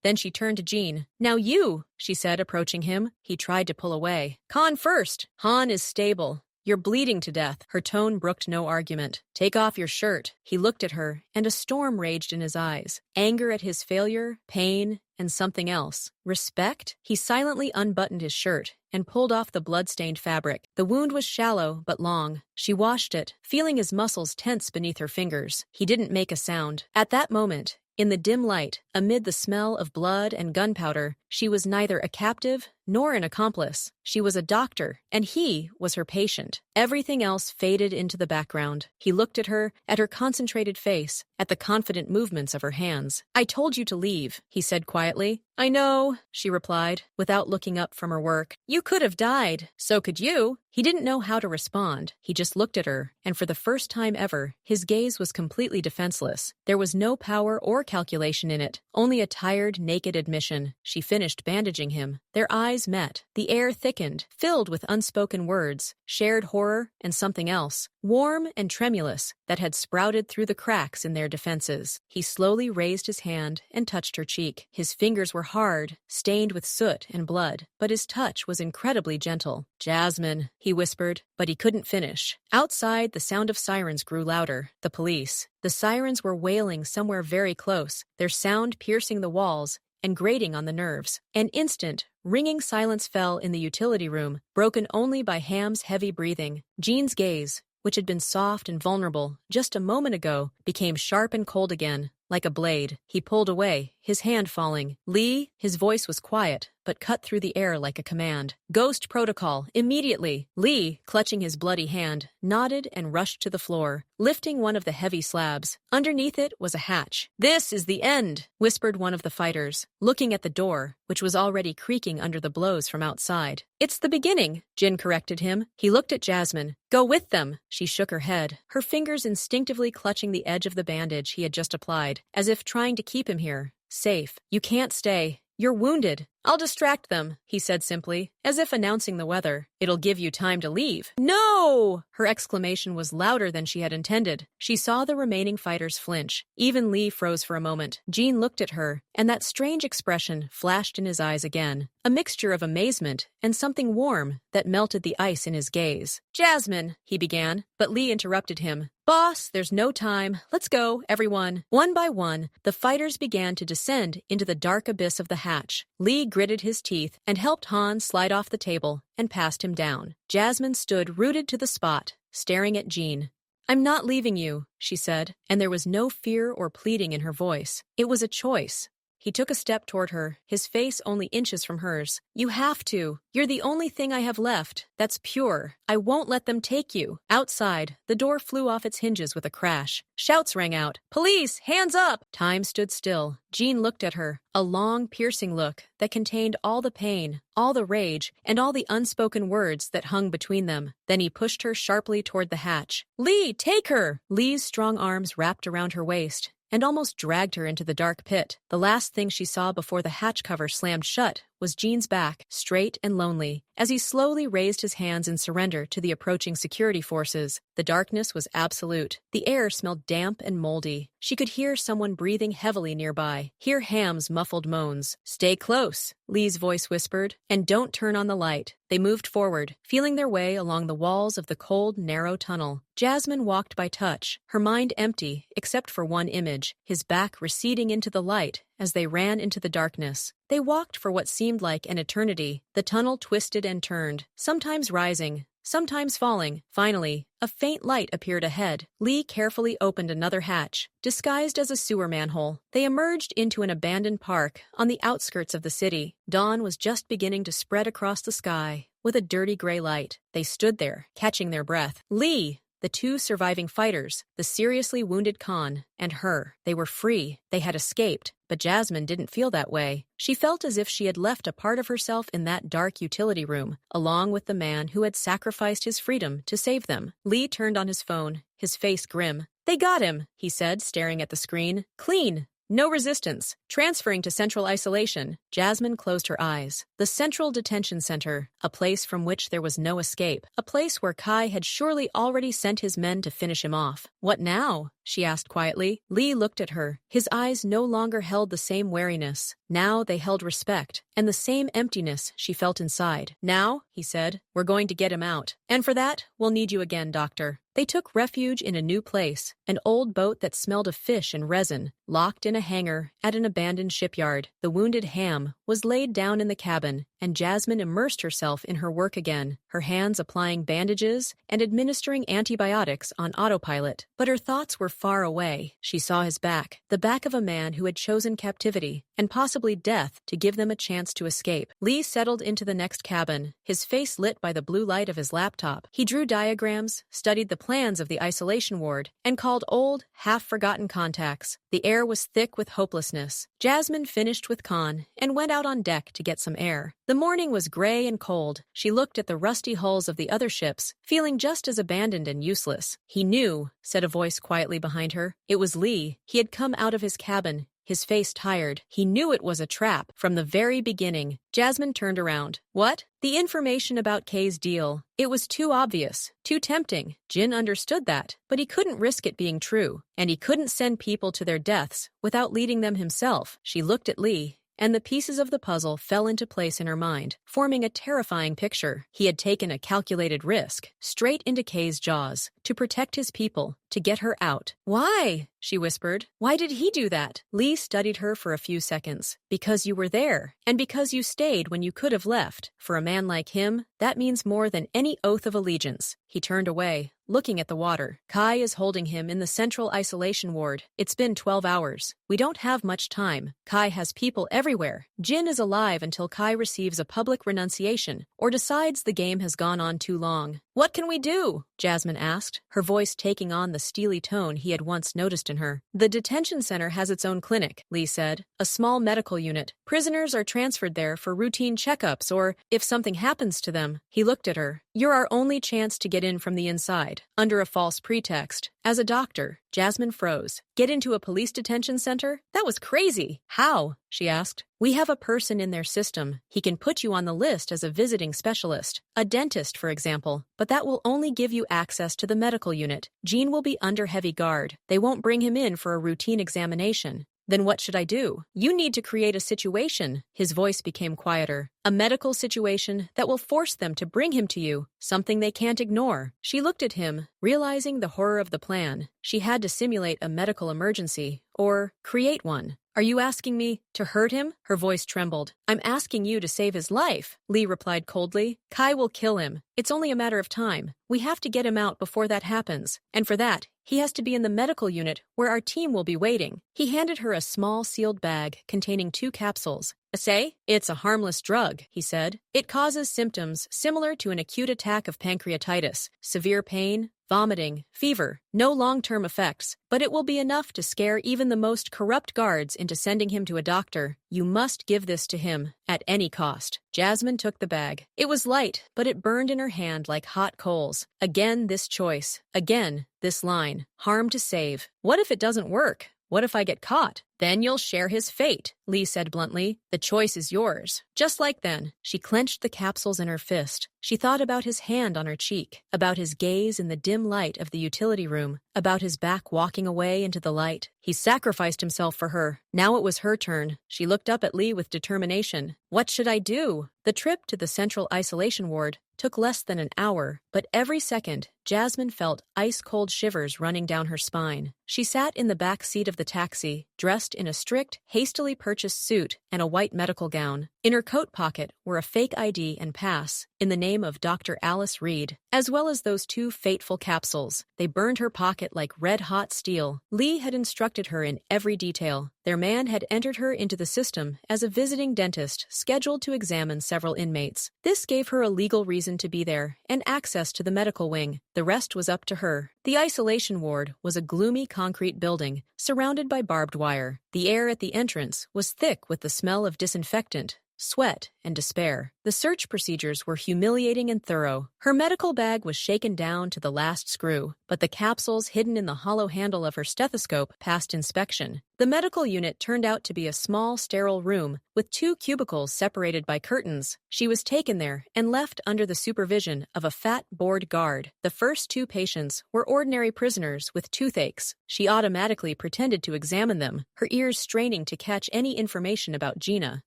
Then she turned to Jean. "Now you," she said, approaching him. He tried to pull away. "Han first. Han is stable. You're bleeding to death." Her tone brooked no argument. "Take off your shirt." He looked at her, and a storm raged in his eyes. Anger at his failure, pain, and something else. Respect? He silently unbuttoned his shirt and pulled off the blood-stained fabric. The wound was shallow but long. She washed it, feeling his muscles tense beneath her fingers. He didn't make a sound. At that moment, in the dim light, amid the smell of blood and gunpowder, she was neither a captive nor an accomplice. She was a doctor, and he was her patient. Everything else faded into the background. He looked at her concentrated face, at the confident movements of her hands. "I told you to leave," he said quietly. "I know," she replied, without looking up from her work. "You could have died. So could you." He didn't know how to respond. He just looked at her, and for the first time ever, his gaze was completely defenseless. There was no power or calculation in it, only a tired, naked admission. She finished bandaging him. Their eyes met. The air thickened, filled with unspoken words, shared horror and something else, warm and tremulous, that had sprouted through the cracks in their defenses. He slowly raised his hand and touched her cheek. His fingers were hard, stained with soot and blood, but his touch was incredibly gentle. "Jasmine," he whispered, but he couldn't finish. Outside, the sound of sirens grew louder. The police. The sirens were wailing somewhere very close, their sound piercing the walls and grating on the nerves. An instant, ringing silence fell in the utility room, broken only by Ham's heavy breathing. Jean's gaze, which had been soft and vulnerable just a moment ago, became sharp and cold again, like a blade. He pulled away, his hand falling. "Lee," his voice was quiet, but cut through the air like a command. "Ghost protocol, immediately." Lee, clutching his bloody hand, nodded and rushed to the floor, lifting one of the heavy slabs. Underneath it was a hatch. "This is the end," whispered one of the fighters, looking at the door, which was already creaking under the blows from outside. "It's the beginning," Jin corrected him. He looked at Jasmine. "Go with them." She shook her head, her fingers instinctively clutching the edge of the bandage he had just applied, as if trying to keep him here, safe. "You can't stay. You're wounded." "I'll distract them," he said simply, as if announcing the weather. "It'll give you time to leave." "No!" Her exclamation was louder than she had intended. She saw the remaining fighters flinch. Even Lee froze for a moment. Jean looked at her, and that strange expression flashed in his eyes again. A mixture of amazement and something warm that melted the ice in his gaze. "Jasmine," he began, but Lee interrupted him. "Boss, there's no time. Let's go, everyone." One by one, the fighters began to descend into the dark abyss of the hatch. Lee gritted his teeth and helped Han slide off the table and passed him down. Jasmine stood rooted to the spot, staring at Jean. "I'm not leaving you," she said, and there was no fear or pleading in her voice. It was a choice. He took a step toward her, his face only inches from hers. "You have to. You're the only thing I have left. That's pure. I won't let them take you." Outside, the door flew off its hinges with a crash. Shouts rang out. "Police! Hands up!" Time stood still. Jean looked at her, a long, piercing look that contained all the pain, all the rage, and all the unspoken words that hung between them. Then he pushed her sharply toward the hatch. "Lee, take her!" Lee's strong arms wrapped around her waist and almost dragged her into the dark pit. The last thing she saw before the hatch cover slammed shut was Jean's back, straight and lonely, as he slowly raised his hands in surrender to the approaching security forces. The darkness was absolute. The air smelled damp and moldy. She could hear someone breathing heavily nearby, hear Ham's muffled moans. "Stay close," Lee's voice whispered, "and don't turn on the light." They moved forward, feeling their way along the walls of the cold, narrow tunnel. Jasmine walked by touch, her mind empty except for one image, his back receding into the light as they ran into the darkness. They walked for what seemed like an eternity. The tunnel twisted and turned, sometimes rising, sometimes falling. Finally, a faint light appeared ahead. Lee carefully opened another hatch. Disguised as a sewer manhole, they emerged into an abandoned park on the outskirts of the city. Dawn was just beginning to spread across the sky with a dirty gray light. They stood there, catching their breath. Lee! The two surviving fighters, the seriously wounded Khan, and her. They were free. They had escaped. But Jasmine didn't feel that way. She felt as if she had left a part of herself in that dark utility room, along with the man who had sacrificed his freedom to save them. Lee turned on his phone, his face grim. "They got him," he said, staring at the screen. "Clean. No resistance. Transferring to central isolation." Jasmine closed her eyes. The Central Detention Center, a place from which there was no escape. A place where Kai had surely already sent his men to finish him off. "What now?" she asked quietly. Lee looked at her. His eyes no longer held the same wariness. Now they held respect, and the same emptiness she felt inside. "Now," he said, "we're going to get him out. And for that, we'll need you again, Doctor." They took refuge in a new place, an old boat that smelled of fish and resin, locked in a hangar at an abandoned shipyard. The wounded Ham was laid down in the cabin, and Jasmine immersed herself in her work again, her hands applying bandages and administering antibiotics on autopilot. But her thoughts were far away. She saw his back, the back of a man who had chosen captivity, and possibly death, to give them a chance to escape. Lee settled into the next cabin, his face lit by the blue light of his laptop. He drew diagrams, studied the plans of the isolation ward, and called old, half-forgotten contacts. The air was thick with hopelessness. Jasmine finished with Khan and went out on deck to get some air. The morning was gray and cold. She looked at the rusty hulls of the other ships, feeling just as abandoned and useless. "He knew," said a voice quietly behind her. It was Lee. He had come out of his cabin, his face tired. "He knew it was a trap from the very beginning." Jasmine turned around. "What?" "The information about Kay's deal. It was too obvious, too tempting." Jin understood that, but he couldn't risk it being true, and he couldn't send people to their deaths without leading them himself. She looked at Lee, and the pieces of the puzzle fell into place in her mind, forming a terrifying picture. He had taken a calculated risk, straight into Kay's jaws, to protect his people, to get her out. "Why?" she whispered. "Why did he do that?" Lee studied her for a few seconds. "Because you were there, and because you stayed when you could have left. For a man like him, that means more than any oath of allegiance." He turned away, looking at the water. "Kai is holding him in the central isolation ward. It's been 12 hours. We don't have much time. Kai has people everywhere. Jin is alive until Kai receives a public renunciation or decides the game has gone on too long." "What can we do?" Jasmine asked, her voice taking on the steely tone he had once noticed in her. "The detention center has its own clinic," Lee said, "a small medical unit. Prisoners are transferred there for routine checkups or if something happens to them." He looked at her. "You're our only chance to get in from the inside, under a false pretext. As a doctor." Jasmine froze. "Get into a police detention center? That was crazy." "How?" she asked. "We have a person in their system. He can put you on the list as a visiting specialist. A dentist, for example. But that will only give you access to the medical unit. Jean will be under heavy guard. They won't bring him in for a routine examination." "Then what should I do?" "You need to create a situation." His voice became quieter. "A medical situation that will force them to bring him to you, something they can't ignore." She looked at him, realizing the horror of the plan. She had to simulate a medical emergency, or create one. "Are you asking me to hurt him?" Her voice trembled. "I'm asking you to save his life," Lee replied coldly. "Kai will kill him. It's only a matter of time. We have to get him out before that happens. And for that, he has to be in the medical unit where our team will be waiting." He handed her a small sealed bag containing 2 capsules. "Say, it's a harmless drug," he said. "It causes symptoms similar to an acute attack of pancreatitis, severe pain, vomiting, fever, no long-term effects, but it will be enough to scare even the most corrupt guards into sending him to a doctor. You must give this to him, at any cost." Jasmine took the bag. It was light, but it burned in her hand like hot coals. Again this choice. Again this line. Harm to save. What if it doesn't work? What if I get caught? Then you'll share his fate, Lee said bluntly. The choice is yours. Just like then, she clenched the capsules in her fist. She thought about his hand on her cheek, about his gaze in the dim light of the utility room, about his back walking away into the light. He sacrificed himself for her. Now it was her turn. She looked up at Lee with determination. What should I do? The trip to the central isolation ward took less than an hour, but every second, Jasmine felt ice-cold shivers running down her spine. She sat in the back seat of the taxi, dressed in a strict, hastily purchased suit and a white medical gown. In her coat pocket were a fake ID and pass, in the name of Dr. Alice Reed, as well as those 2 fateful capsules. They burned her pocket like red-hot steel. Lee had instructed her in every detail. Their man had entered her into the system as a visiting dentist scheduled to examine several inmates. This gave her a legal reason to be there and access to the medical wing. The rest was up to her. The isolation ward was a gloomy concrete building surrounded by barbed wire. The air at the entrance was thick with the smell of disinfectant, sweat, and despair. The search procedures were humiliating and thorough. Her medical bag was shaken down to the last screw, but the capsules hidden in the hollow handle of her stethoscope passed inspection. The medical unit turned out to be a small, sterile room with 2 cubicles separated by curtains. She was taken there and left under the supervision of a fat, bored guard. The first 2 patients were ordinary prisoners with toothaches. She automatically pretended to examine them, her ears straining to catch any information about Gina.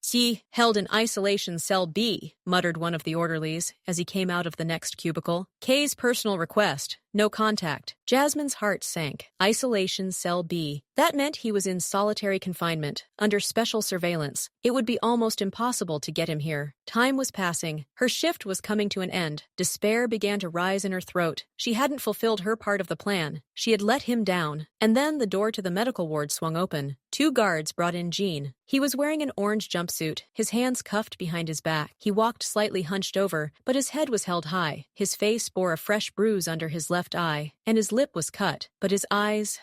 "She held in isolation cell B," muttered one of the orderlies as he came out of the next cubicle. "Kay's personal request. No contact." Jasmine's heart sank. Isolation cell B. That meant he was in solitary confinement, under special surveillance. It would be almost impossible to get him here. Time was passing. Her shift was coming to an end. Despair began to rise in her throat. She hadn't fulfilled her part of the plan. She had let him down. And then the door to the medical ward swung open. 2 guards brought in Jean. He was wearing an orange jumpsuit, his hands cuffed behind his back. He walked slightly hunched over, but his head was held high. His face bore a fresh bruise under his left eye, and his lip was cut. But his eyes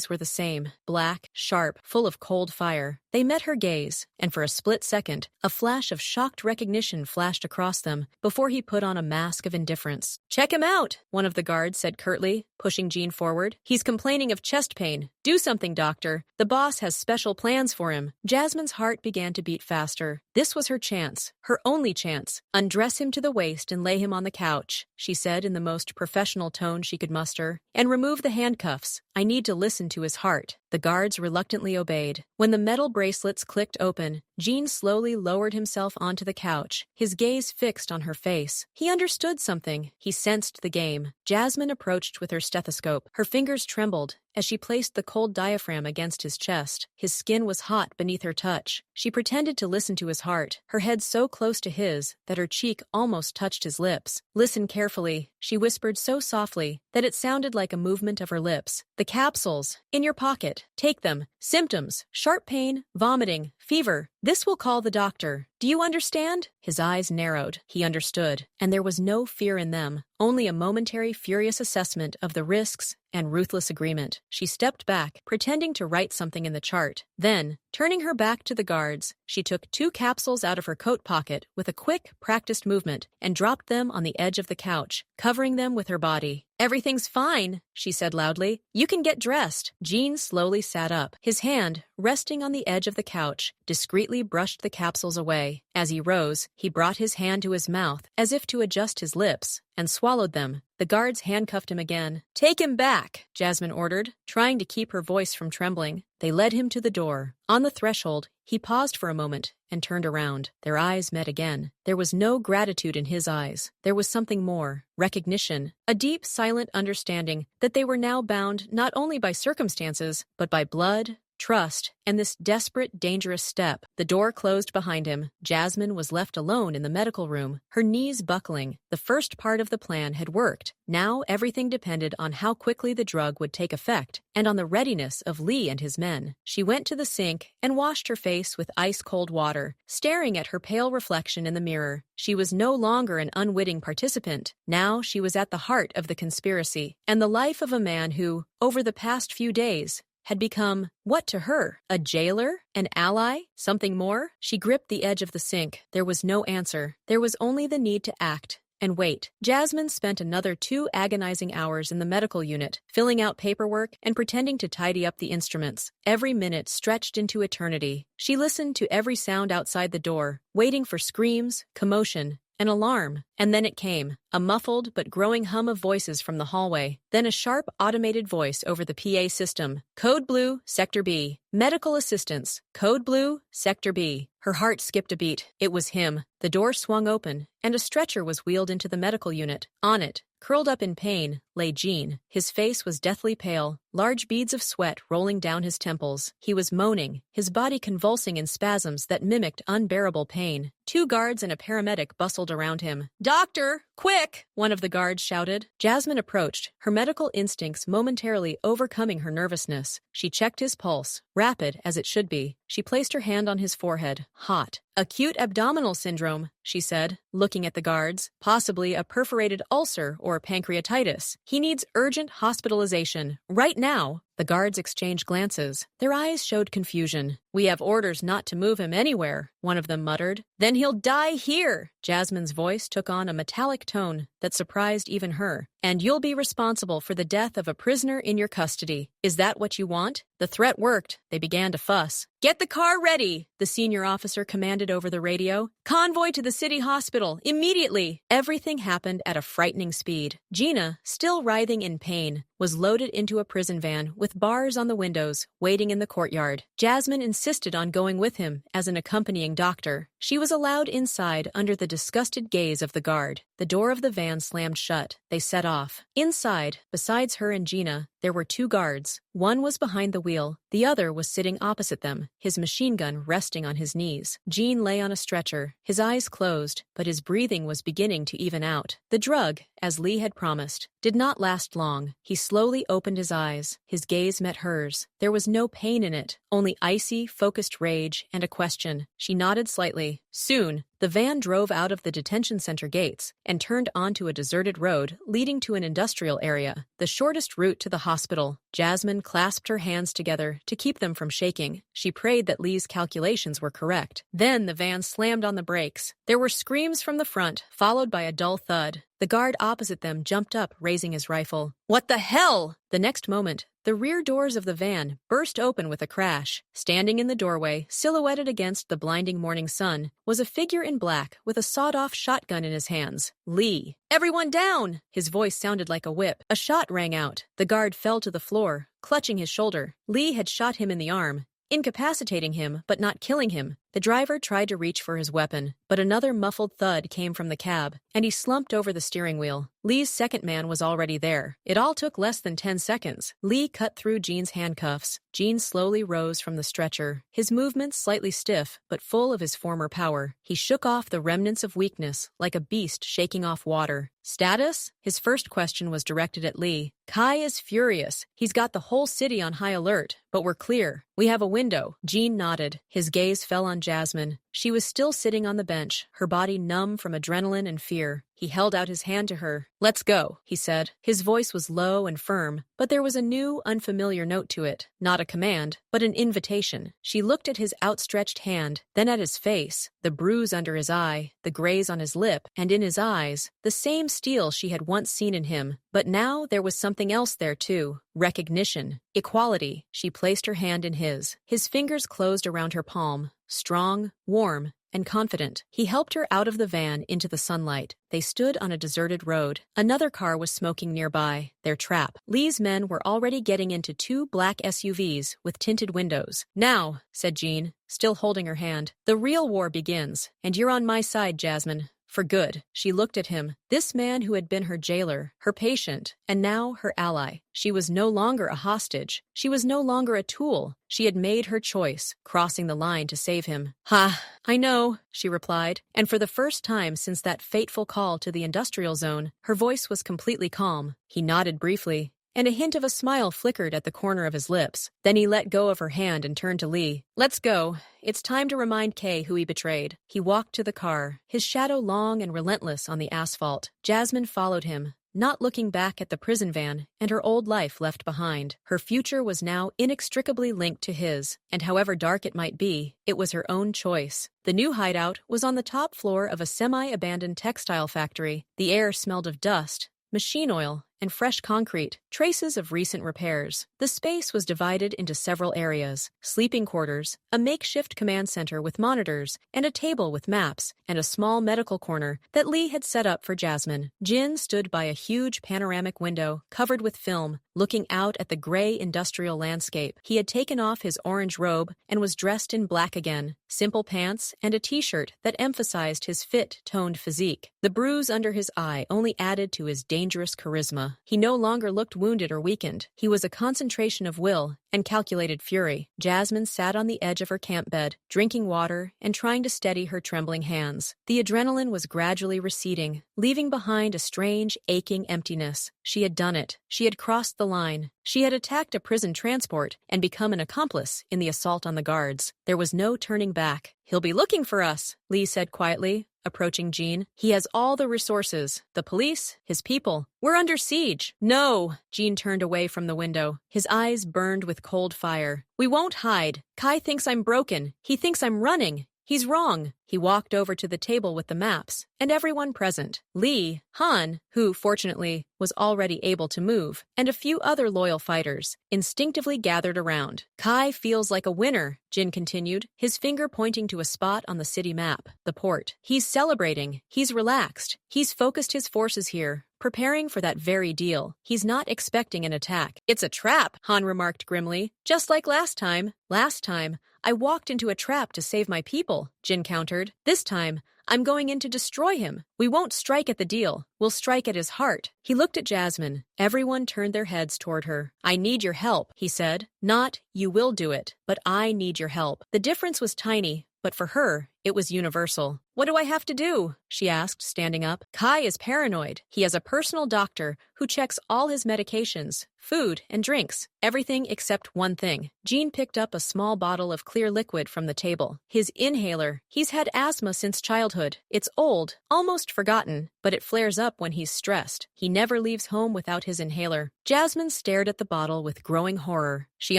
were the same, black, sharp, full of cold fire. They met her gaze, and for a split second, a flash of shocked recognition flashed across them before he put on a mask of indifference. "Check him out," one of the guards said curtly, pushing Jean forward. "He's complaining of chest pain. Do something, doctor. The boss has special plans for him." Jasmine's heart began to beat faster. This was her chance, her only chance. "Undress him to the waist and lay him on the couch," she said in the most professional tone she could muster. "And remove the handcuffs. I need to listen to his heart." The guards reluctantly obeyed. When the metal bracelets clicked open, Jean slowly lowered himself onto the couch, his gaze fixed on her face. He understood something. He sensed the game. Jasmine approached with her stethoscope. Her fingers trembled as she placed the cold diaphragm against his chest. His skin was hot beneath her touch. She pretended to listen to his heart, her head so close to his that her cheek almost touched his lips. "Listen carefully," she whispered so softly that it sounded like a movement of her lips. "The capsules, in your pocket. Take them. Symptoms, sharp pain, vomiting, fever. This will call the doctor. Do you understand?" His eyes narrowed. He understood, and there was no fear in them, only a momentary furious assessment of the risks and ruthless agreement. She stepped back, pretending to write something in the chart. Then, turning her back to the guards, she took 2 capsules out of her coat pocket with a quick, practiced movement and dropped them on the edge of the couch, covering them with her body. "Everything's fine," she said loudly. "You can get dressed." Jean slowly sat up. His hand, resting on the edge of the couch, discreetly brushed the capsules away. As he rose, he brought his hand to his mouth, as if to adjust his lips, and swallowed them. The guards handcuffed him again. "Take him back," Jasmine ordered, trying to keep her voice from trembling. They led him to the door. On the threshold, he paused for a moment and turned around. Their eyes met again. There was no gratitude in his eyes. There was something more, recognition, a deep, silent understanding that they were now bound not only by circumstances, but by blood, trust, and this desperate, dangerous step. The door closed behind him. Jasmine was left alone in the medical room, her knees buckling. The first part of the plan had worked. Now everything depended on how quickly the drug would take effect, and on the readiness of Lee and his men. She went to the sink and washed her face with ice-cold water, staring at her pale reflection in the mirror. She was no longer an unwitting participant. Now she was at the heart of the conspiracy, and the life of a man who, over the past few days, had become, what to her? A jailer? An ally? Something more? She gripped the edge of the sink. There was no answer. There was only the need to act. and wait. Jasmine spent another 2 agonizing hours in the medical unit, filling out paperwork and pretending to tidy up the instruments. Every minute stretched into eternity. She listened to every sound outside the door, waiting for screams, commotion, an alarm. And then it came, a muffled but growing hum of voices from the hallway, then a sharp automated voice over the PA system. Code Blue, Sector B. Medical assistance. Code Blue, Sector B. Her heart skipped a beat. It was him. The door swung open, and a stretcher was wheeled into the medical unit. On it, curled up in pain, lay Gene. His face was deathly pale, large beads of sweat rolling down his temples. He was moaning, his body convulsing in spasms that mimicked unbearable pain. 2 guards and a paramedic bustled around him. "Doctor, quick!" one of the guards shouted. Jasmine approached, her medical instincts momentarily overcoming her nervousness. She checked his pulse, rapid as it should be. She placed her hand on his forehead, hot. "Acute abdominal syndrome," she said, looking at the guards. "Possibly a perforated ulcer or pancreatitis. He needs urgent hospitalization, right now." The guards exchanged glances. Their eyes showed confusion. "We have orders not to move him anywhere," one of them muttered. "Then he'll die here." Jasmine's voice took on a metallic tone that surprised even her. "And you'll be responsible for the death of a prisoner in your custody. Is that what you want?" The threat worked. They began to fuss. "Get the car ready," the senior officer commanded over the radio. "Convoy to the city hospital, immediately." Everything happened at a frightening speed. Gina, still writhing in pain, was loaded into a prison van with bars on the windows, waiting in the courtyard. Jasmine insisted on going with him as an accompanying doctor. She was allowed inside under the disgusted gaze of the guard. The door of the van slammed shut. They set off. Inside, besides her and Gina, there were 2 guards. One was behind the wheel. The other was sitting opposite them, his machine gun resting on his knees. Gene lay on a stretcher, his eyes closed, but his breathing was beginning to even out. The drug, as Lee had promised, did not last long. He slowly opened his eyes. His gaze met hers. There was no pain in it, only icy, focused rage and a question. She nodded slightly. Soon, the van drove out of the detention center gates and turned onto a deserted road leading to an industrial area, the shortest route to the hospital. Jasmine clasped her hands together to keep them from shaking. She prayed that Lee's calculations were correct. Then the van slammed on the brakes. There were screams from the front, followed by a dull thud. The guard opposite them jumped up, raising his rifle. "What the hell?" The next moment, the rear doors of the van burst open with a crash. Standing in the doorway, silhouetted against the blinding morning sun, was a figure in black with a sawed-off shotgun in his hands. Lee. "Everyone down!" His voice sounded like a whip. A shot rang out. The guard fell to the floor, clutching his shoulder. Lee had shot him in the arm, incapacitating him but not killing him. The driver tried to reach for his weapon, but another muffled thud came from the cab, and he slumped over the steering wheel. Lee's second man was already there. It all took less than 10 seconds. Lee cut through Gene's handcuffs. Gene slowly rose from the stretcher, his movements slightly stiff, but full of his former power. He shook off the remnants of weakness, like a beast shaking off water. "Status?" His first question was directed at Lee. "Kai is furious. He's got the whole city on high alert, but we're clear. We have a window." Gene nodded. His gaze fell on Jasmine. She was still sitting on the bench, her body numb from adrenaline and fear. He held out his hand to her. "Let's go," he said. His voice was low and firm, but there was a new, unfamiliar note to it. Not a command, but an invitation. She looked at his outstretched hand, then at his face, the bruise under his eye, the graze on his lip, and in his eyes, the same steel she had once seen in him. But now there was something else there too. Recognition. Equality. She placed her hand in his. His fingers closed around her palm. Strong, warm, and confident. He helped her out of the van into the sunlight. They stood on a deserted road. Another car was smoking nearby, their trap. Lee's men were already getting into 2 black SUVs with tinted windows. "Now," said Gene, still holding her hand, "the real war begins, and you're on my side, Jasmine. For good." She looked at him, this man who had been her jailer, her patient, and now her ally. She was no longer a hostage. She was no longer a tool. She had made her choice, crossing the line to save him. "Ha, I know," she replied, and for the first time since that fateful call to the industrial zone, her voice was completely calm. He nodded briefly, and a hint of a smile flickered at the corner of his lips. Then he let go of her hand and turned to Lee. "Let's go. It's time to remind Kay who he betrayed." He walked to the car, his shadow long and relentless on the asphalt. Jasmine followed him, not looking back at the prison van and her old life left behind. Her future was now inextricably linked to his, and however dark it might be, it was her own choice. The new hideout was on the top floor of a semi-abandoned textile factory. The air smelled of dust, machine oil, and fresh concrete, traces of recent repairs. The space was divided into several areas: sleeping quarters, a makeshift command center with monitors, and a table with maps, and a small medical corner that Lee had set up for Jasmine. Jin stood by a huge panoramic window covered with film, looking out at the gray industrial landscape. He had taken off his orange robe and was dressed in black again, simple pants and a t-shirt that emphasized his fit, toned physique. The bruise under his eye only added to his dangerous charisma. He no longer looked wounded or weakened. He was a concentration of will and calculated fury. Jasmine sat on the edge of her camp bed, drinking water and trying to steady her trembling hands. The adrenaline was gradually receding, leaving behind a strange, aching emptiness. She had done it. She had crossed the line. She had attacked a prison transport and become an accomplice in the assault on the guards. There was no turning back. "He'll be looking for us," Lee said quietly, approaching Jean. "He has all the resources. The police, his people. We're under siege." "No!" Jean turned away from the window. His eyes burned with cold fire. "We won't hide. Kai thinks I'm broken. He thinks I'm running. He's wrong." He walked over to the table with the maps, and everyone present. Lee, Han, who, fortunately, was already able to move, and a few other loyal fighters, instinctively gathered around. "Kai feels like a winner," Jin continued, his finger pointing to a spot on the city map, the port. "He's celebrating. He's relaxed. He's focused his forces here, preparing for that very deal. He's not expecting an attack." "It's a trap," Han remarked grimly. "Just like last time. Last time, I walked into a trap to save my people," Jin countered. "This time, I'm going in to destroy him. We won't strike at the deal. We'll strike at his heart." He looked at Jasmine. Everyone turned their heads toward her. "I need your help," he said. Not, "You will do it," but "I need your help." The difference was tiny, but for her, it was universal. "What do I have to do?" she asked, standing up. "Kai is paranoid. He has a personal doctor who checks all his medications, food, and drinks. Everything except one thing." Jean picked up a small bottle of clear liquid from the table. "His inhaler. He's had asthma since childhood. It's old, almost forgotten, but it flares up when he's stressed. He never leaves home without his inhaler." Jasmine stared at the bottle with growing horror. She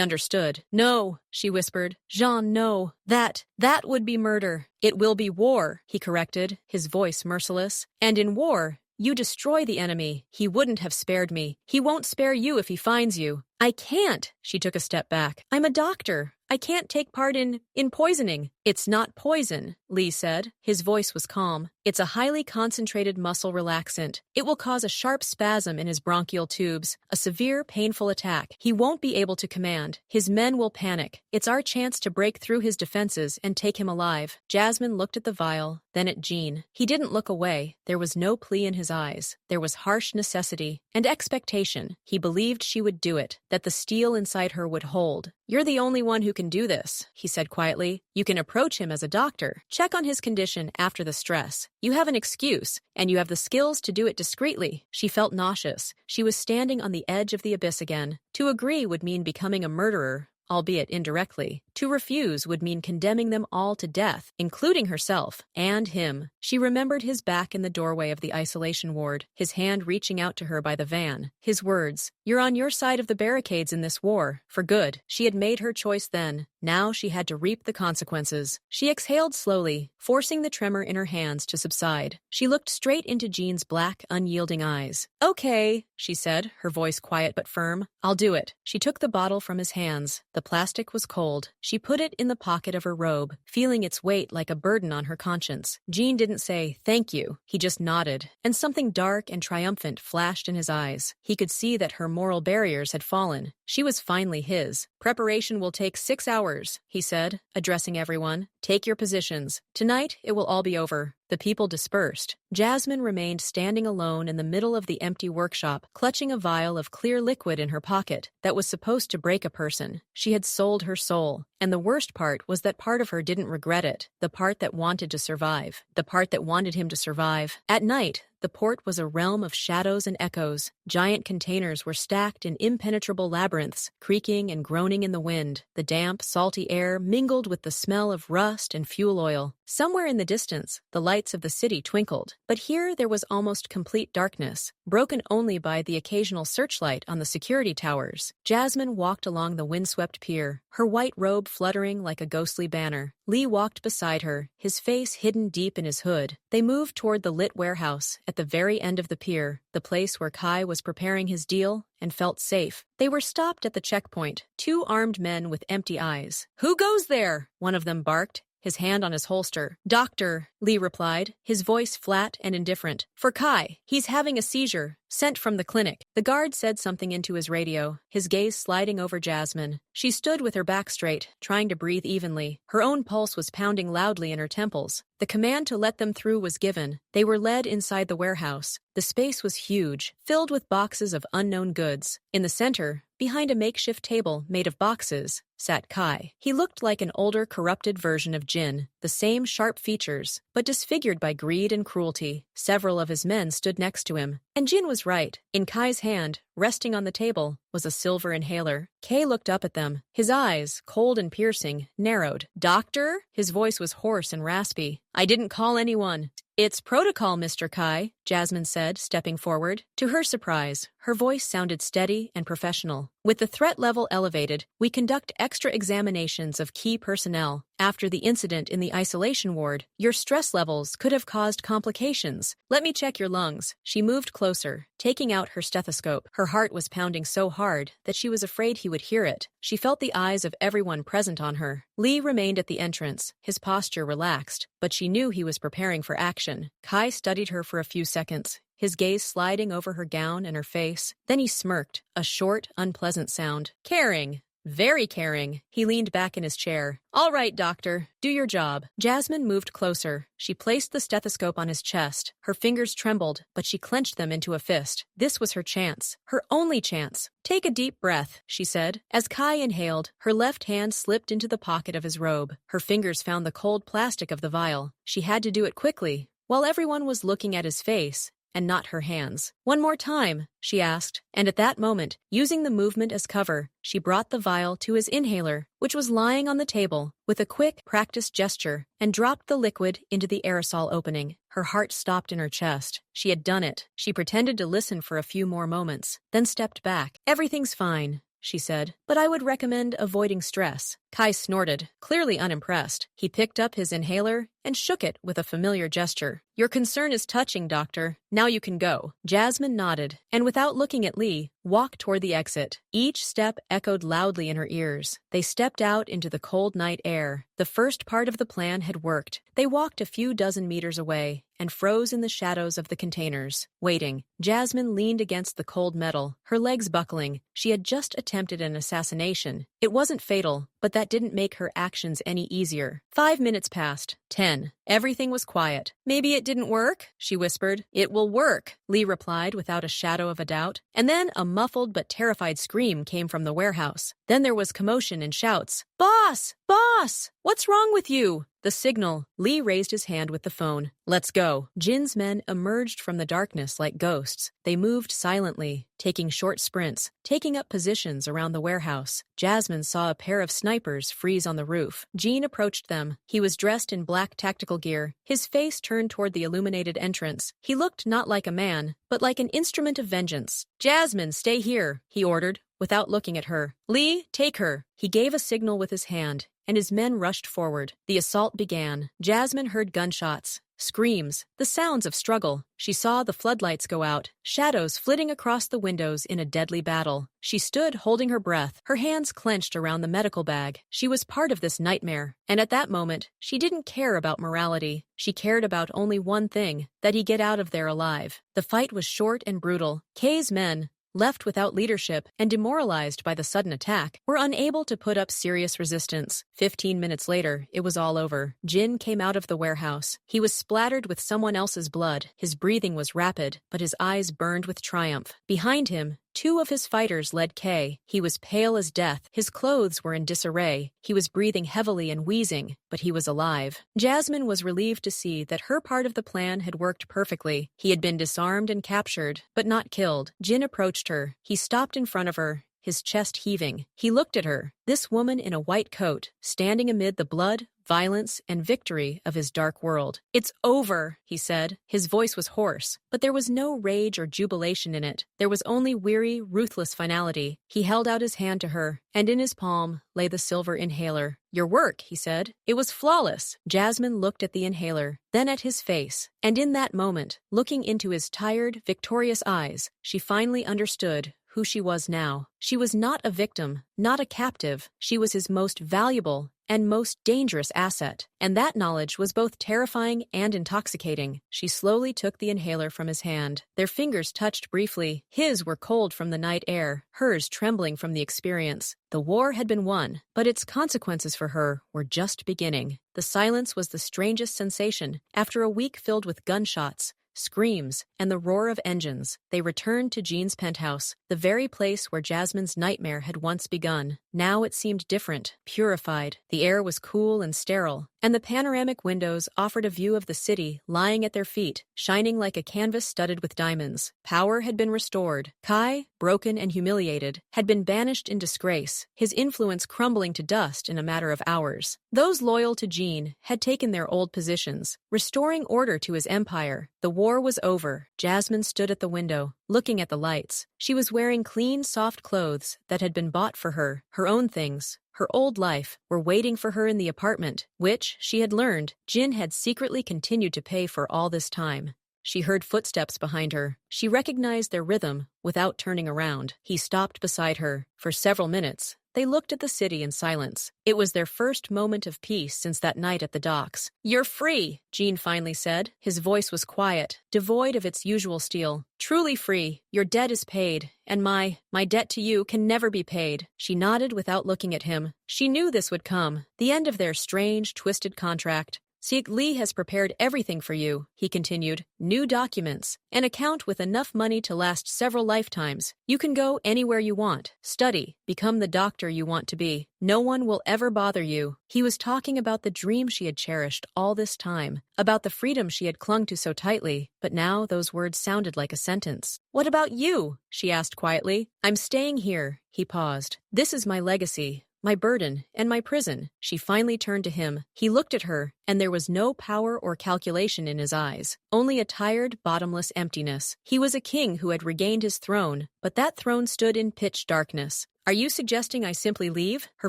understood. "No," she whispered. "Jean, no. That would be murder." "It will be war," he corrected, his voice merciless. "And in war, you destroy the enemy. He wouldn't have spared me. He won't spare you if he finds you." "I can't." She took a step back. "I'm a doctor. I can't take part in poisoning." "It's not poison," Lee said. His voice was calm. "It's a highly concentrated muscle relaxant. It will cause a sharp spasm in his bronchial tubes, a severe, painful attack. He won't be able to command. His men will panic. It's our chance to break through his defenses and take him alive." Jasmine looked at the vial, then at Jean. He didn't look away. There was no plea in his eyes. There was harsh necessity and expectation. He believed she would do it, that the steel inside her would hold. "You're the only one who can do this," he said quietly. "You can approach him as a doctor. Check on his condition after the stress. You have an excuse, and you have the skills to do it discreetly." She felt nauseous. She was standing on the edge of the abyss again. To agree would mean becoming a murderer, albeit indirectly. To refuse would mean condemning them all to death, including herself and him. She remembered his back in the doorway of the isolation ward, his hand reaching out to her by the van. His words, "You're on your side of the barricades in this war, for good." She had made her choice then. Now she had to reap the consequences. She exhaled slowly, forcing the tremor in her hands to subside. She looked straight into Jean's black, unyielding eyes. "Okay," she said, her voice quiet but firm. "I'll do it." She took the bottle from his hands. The plastic was cold. She put it in the pocket of her robe, feeling its weight like a burden on her conscience. Jean didn't say, "Thank you." He just nodded, and something dark and triumphant flashed in his eyes. He could see that her moral barriers had fallen. She was finally his. "Preparation will take 6 hours," he said, addressing everyone. "Take your positions. Tonight, it will all be over." The people dispersed. Jasmine remained standing alone in the middle of the empty workshop, clutching a vial of clear liquid in her pocket that was supposed to break a person. She had sold her soul, and the worst part was that part of her didn't regret it, the part that wanted to survive, the part that wanted him to survive. At night, the port was a realm of shadows and echoes. Giant containers were stacked in impenetrable labyrinths, creaking and groaning in the wind. The damp, salty air mingled with the smell of rust dust and fuel oil. Somewhere in the distance, the lights of the city twinkled, but here there was almost complete darkness, broken only by the occasional searchlight on the security towers. Jasmine walked along the windswept pier, her white robe fluttering like a ghostly banner. Lee walked beside her, his face hidden deep in his hood. They moved toward the lit warehouse at the very end of the pier, the place where Kai was preparing his deal and felt safe. They were stopped at the checkpoint, two armed men with empty eyes. "Who goes there?" one of them barked, his hand on his holster. "Doctor," Lee replied, his voice flat and indifferent. "For Kai. He's having a seizure. Sent from the clinic." The guard said something into his radio, his gaze sliding over Jasmine. She stood with her back straight, trying to breathe evenly. Her own pulse was pounding loudly in her temples. The command to let them through was given. They were led inside the warehouse. The space was huge, filled with boxes of unknown goods. In the center, behind a makeshift table made of boxes, sat Kai. He looked like an older, corrupted version of Jin, the same sharp features, but disfigured by greed and cruelty. Several of his men stood next to him. And Jin was right. In Kai's hand, resting on the table, was a silver inhaler. Kay looked up at them. His eyes, cold and piercing, narrowed. "Doctor?" His voice was hoarse and raspy. "I didn't call anyone." "It's protocol, Mr. Kai," Jasmine said, stepping forward. To her surprise, her voice sounded steady and professional. "With the threat level elevated, we conduct extra examinations of key personnel. After the incident in the isolation ward, your stress levels could have caused complications. Let me check your lungs." She moved closer, taking out her stethoscope. Her heart was pounding so hard that she was afraid he would hear it. She felt the eyes of everyone present on her. Lee remained at the entrance, his posture relaxed, but she knew he was preparing for action. Kai studied her for a few seconds, his gaze sliding over her gown and her face. Then he smirked, a short, unpleasant sound. "Caring. Very caring." He leaned back in his chair. "All right, doctor. Do your job." Jasmine moved closer. She placed the stethoscope on his chest. Her fingers trembled, but she clenched them into a fist. This was her chance. Her only chance. "Take a deep breath," she said. As Kai inhaled, her left hand slipped into the pocket of his robe. Her fingers found the cold plastic of the vial. She had to do it quickly, while everyone was looking at his face and not her hands. "One more time," she asked, and at that moment, using the movement as cover, she brought the vial to his inhaler, which was lying on the table, with a quick, practiced gesture, and dropped the liquid into the aerosol opening. Her heart stopped in her chest. She had done it. She pretended to listen for a few more moments, then stepped back. "Everything's fine," she said, "but I would recommend avoiding stress." Kai snorted, clearly unimpressed. He picked up his inhaler and shook it with a familiar gesture. "Your concern is touching, doctor. Now you can go." Jasmine nodded, and without looking at Lee, walked toward the exit. Each step echoed loudly in her ears. They stepped out into the cold night air. The first part of the plan had worked. They walked a few dozen meters away and froze in the shadows of the containers, waiting. Jasmine leaned against the cold metal, her legs buckling. She had just attempted an assassination. It wasn't fatal, but that didn't make her actions any easier. 5 minutes passed. 10. Everything was quiet. "Maybe it didn't work?" she whispered. "It will work," Lee replied without a shadow of a doubt. And then a muffled but terrified scream came from the warehouse. Then there was commotion and shouts. "Boss! Boss! What's wrong with you?" The signal. Lee raised his hand with the phone. "Let's go." Jin's men emerged from the darkness like ghosts. They moved silently, taking short sprints, taking up positions around the warehouse. Jasmine saw a pair of snipers freeze on the roof. Jin approached them. He was dressed in black tactical gear, his face turned toward the illuminated entrance. He looked not like a man, but like an instrument of vengeance. "Jasmine, stay here," he ordered, without looking at her. "Lee, take her." He gave a signal with his hand, and his men rushed forward. The assault began. Jasmine heard gunshots, screams, the sounds of struggle. She saw the floodlights go out, shadows flitting across the windows in a deadly battle. She stood holding her breath, her hands clenched around the medical bag. She was part of this nightmare, and at that moment, she didn't care about morality. She cared about only one thing, that he get out of there alive. The fight was short and brutal. Kay's men, left without leadership and demoralized by the sudden attack, were unable to put up serious resistance. 15 minutes later, it was all over. Jin came out of the warehouse. He was splattered with someone else's blood. His breathing was rapid, but his eyes burned with triumph. Behind him, 2 of his fighters led Kay. He was pale as death. His clothes were in disarray. He was breathing heavily and wheezing, but he was alive. Jasmine was relieved to see that her part of the plan had worked perfectly. He had been disarmed and captured, but not killed. Jin approached her. He stopped in front of her, his chest heaving. He looked at her, this woman in a white coat, standing amid the blood, violence, and victory of his dark world. "It's over," he said. His voice was hoarse, but there was no rage or jubilation in it. There was only weary, ruthless finality. He held out his hand to her, and in his palm lay the silver inhaler. "Your work," he said. "It was flawless." Jasmine looked at the inhaler, then at his face, and in that moment, looking into his tired, victorious eyes, she finally understood who she was now. She was not a victim, not a captive. She was his most valuable and most dangerous asset, and that knowledge was both terrifying and intoxicating. She slowly took the inhaler from his hand. Their fingers touched briefly. His were cold from the night air, hers trembling from the experience. The war had been won, but its consequences for her were just beginning. The silence was the strangest sensation. After a week filled with gunshots, screams, and the roar of engines, they returned to Jean's penthouse, the very place where Jasmine's nightmare had once begun. Now it seemed different, purified. The air was cool and sterile, and the panoramic windows offered a view of the city lying at their feet, shining like a canvas studded with diamonds. Power had been restored. Kai, broken and humiliated, had been banished in disgrace, his influence crumbling to dust in a matter of hours. Those loyal to Jean had taken their old positions, restoring order to his empire. The war was over. Jasmine stood at the window, looking at the lights. She was wearing clean, soft clothes that had been bought for her. Her own things, her old life, were waiting for her in the apartment, which, she had learned, Jin had secretly continued to pay for all this time. She heard footsteps behind her. She recognized their rhythm without turning around. He stopped beside her. For several minutes, they looked at the city in silence. It was their first moment of peace since that night at the docks. "You're free," Jean finally said. His voice was quiet, devoid of its usual steel. "Truly free. Your debt is paid, and my debt to you can never be paid." She nodded without looking at him. She knew this would come, the end of their strange, twisted contract. "Sieg Lee has prepared everything for you," he continued. "New documents, an account with enough money to last several lifetimes. You can go anywhere you want, study, become the doctor you want to be. No one will ever bother you." He was talking about the dream she had cherished all this time, about the freedom she had clung to so tightly, but now those words sounded like a sentence. "What about you?" she asked quietly. "I'm staying here," he paused. "This is my legacy. My burden, and my prison." She finally turned to him. He looked at her, and there was no power or calculation in his eyes, only a tired, bottomless emptiness. He was a king who had regained his throne, but that throne stood in pitch darkness. "Are you suggesting I simply leave?" Her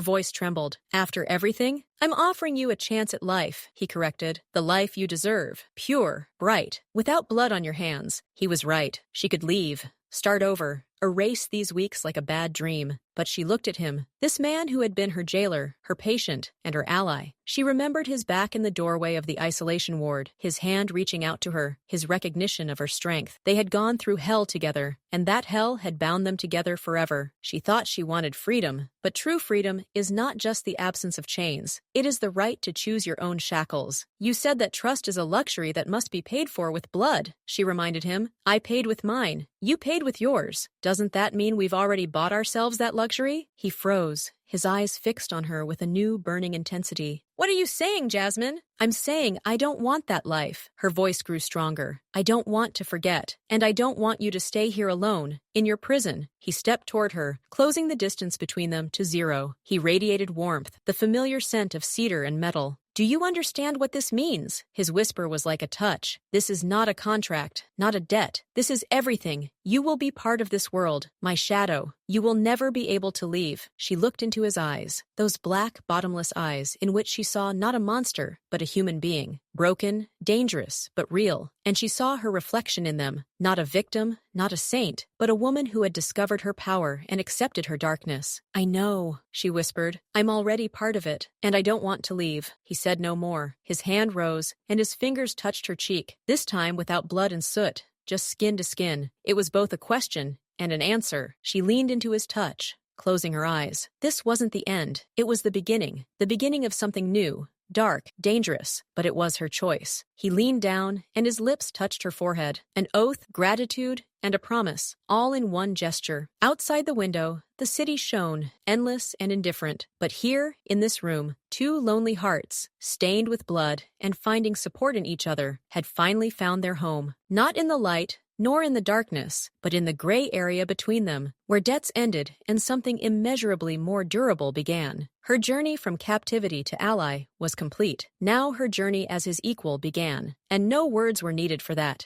voice trembled. "After everything?" "I'm offering you a chance at life," he corrected. "The life you deserve. Pure, bright, without blood on your hands." He was right. She could leave, start over, erase these weeks like a bad dream. But she looked at him, this man who had been her jailer, her patient, and her ally. She remembered his back in the doorway of the isolation ward, his hand reaching out to her, his recognition of her strength. They had gone through hell together, and that hell had bound them together forever. She thought she wanted freedom, but true freedom is not just the absence of chains. It is the right to choose your own shackles. "You said that trust is a luxury that must be paid for with blood," she reminded him. "I paid with mine. You paid with yours. Doesn't that mean we've already bought ourselves that luxury?" He froze, his eyes fixed on her with a new burning intensity. "What are you saying, Jasmine?" "I'm saying I don't want that life." Her voice grew stronger. "I don't want to forget, and I don't want you to stay here alone, in your prison." He stepped toward her, closing the distance between them to zero. He radiated warmth, the familiar scent of cedar and metal. "Do you understand what this means?" His whisper was like a touch. "This is not a contract, not a debt. This is everything. You will be part of this world, my shadow. You will never be able to leave." She looked into his eyes, those black, bottomless eyes in which she saw not a monster, but a human being. Broken, dangerous, but real. And she saw her reflection in them, not a victim, not a saint, but a woman who had discovered her power and accepted her darkness. "I know," she whispered. "I'm already part of it, and I don't want to leave." He said no more. His hand rose, and his fingers touched her cheek, this time without blood and soot, just skin to skin. It was both a question and an answer. She leaned into his touch, closing her eyes. This wasn't the end. It was the beginning of something new. Dark, dangerous, but it was her choice. He leaned down, and his lips touched her forehead. An oath, gratitude, and a promise, all in one gesture. Outside the window, the city shone, endless and indifferent. But here, in this room, two lonely hearts, stained with blood and finding support in each other, had finally found their home. Not in the light, nor in the darkness, but in the gray area between them, where debts ended and something immeasurably more durable began. Her journey from captivity to ally was complete. Now her journey as his equal began, and no words were needed for that.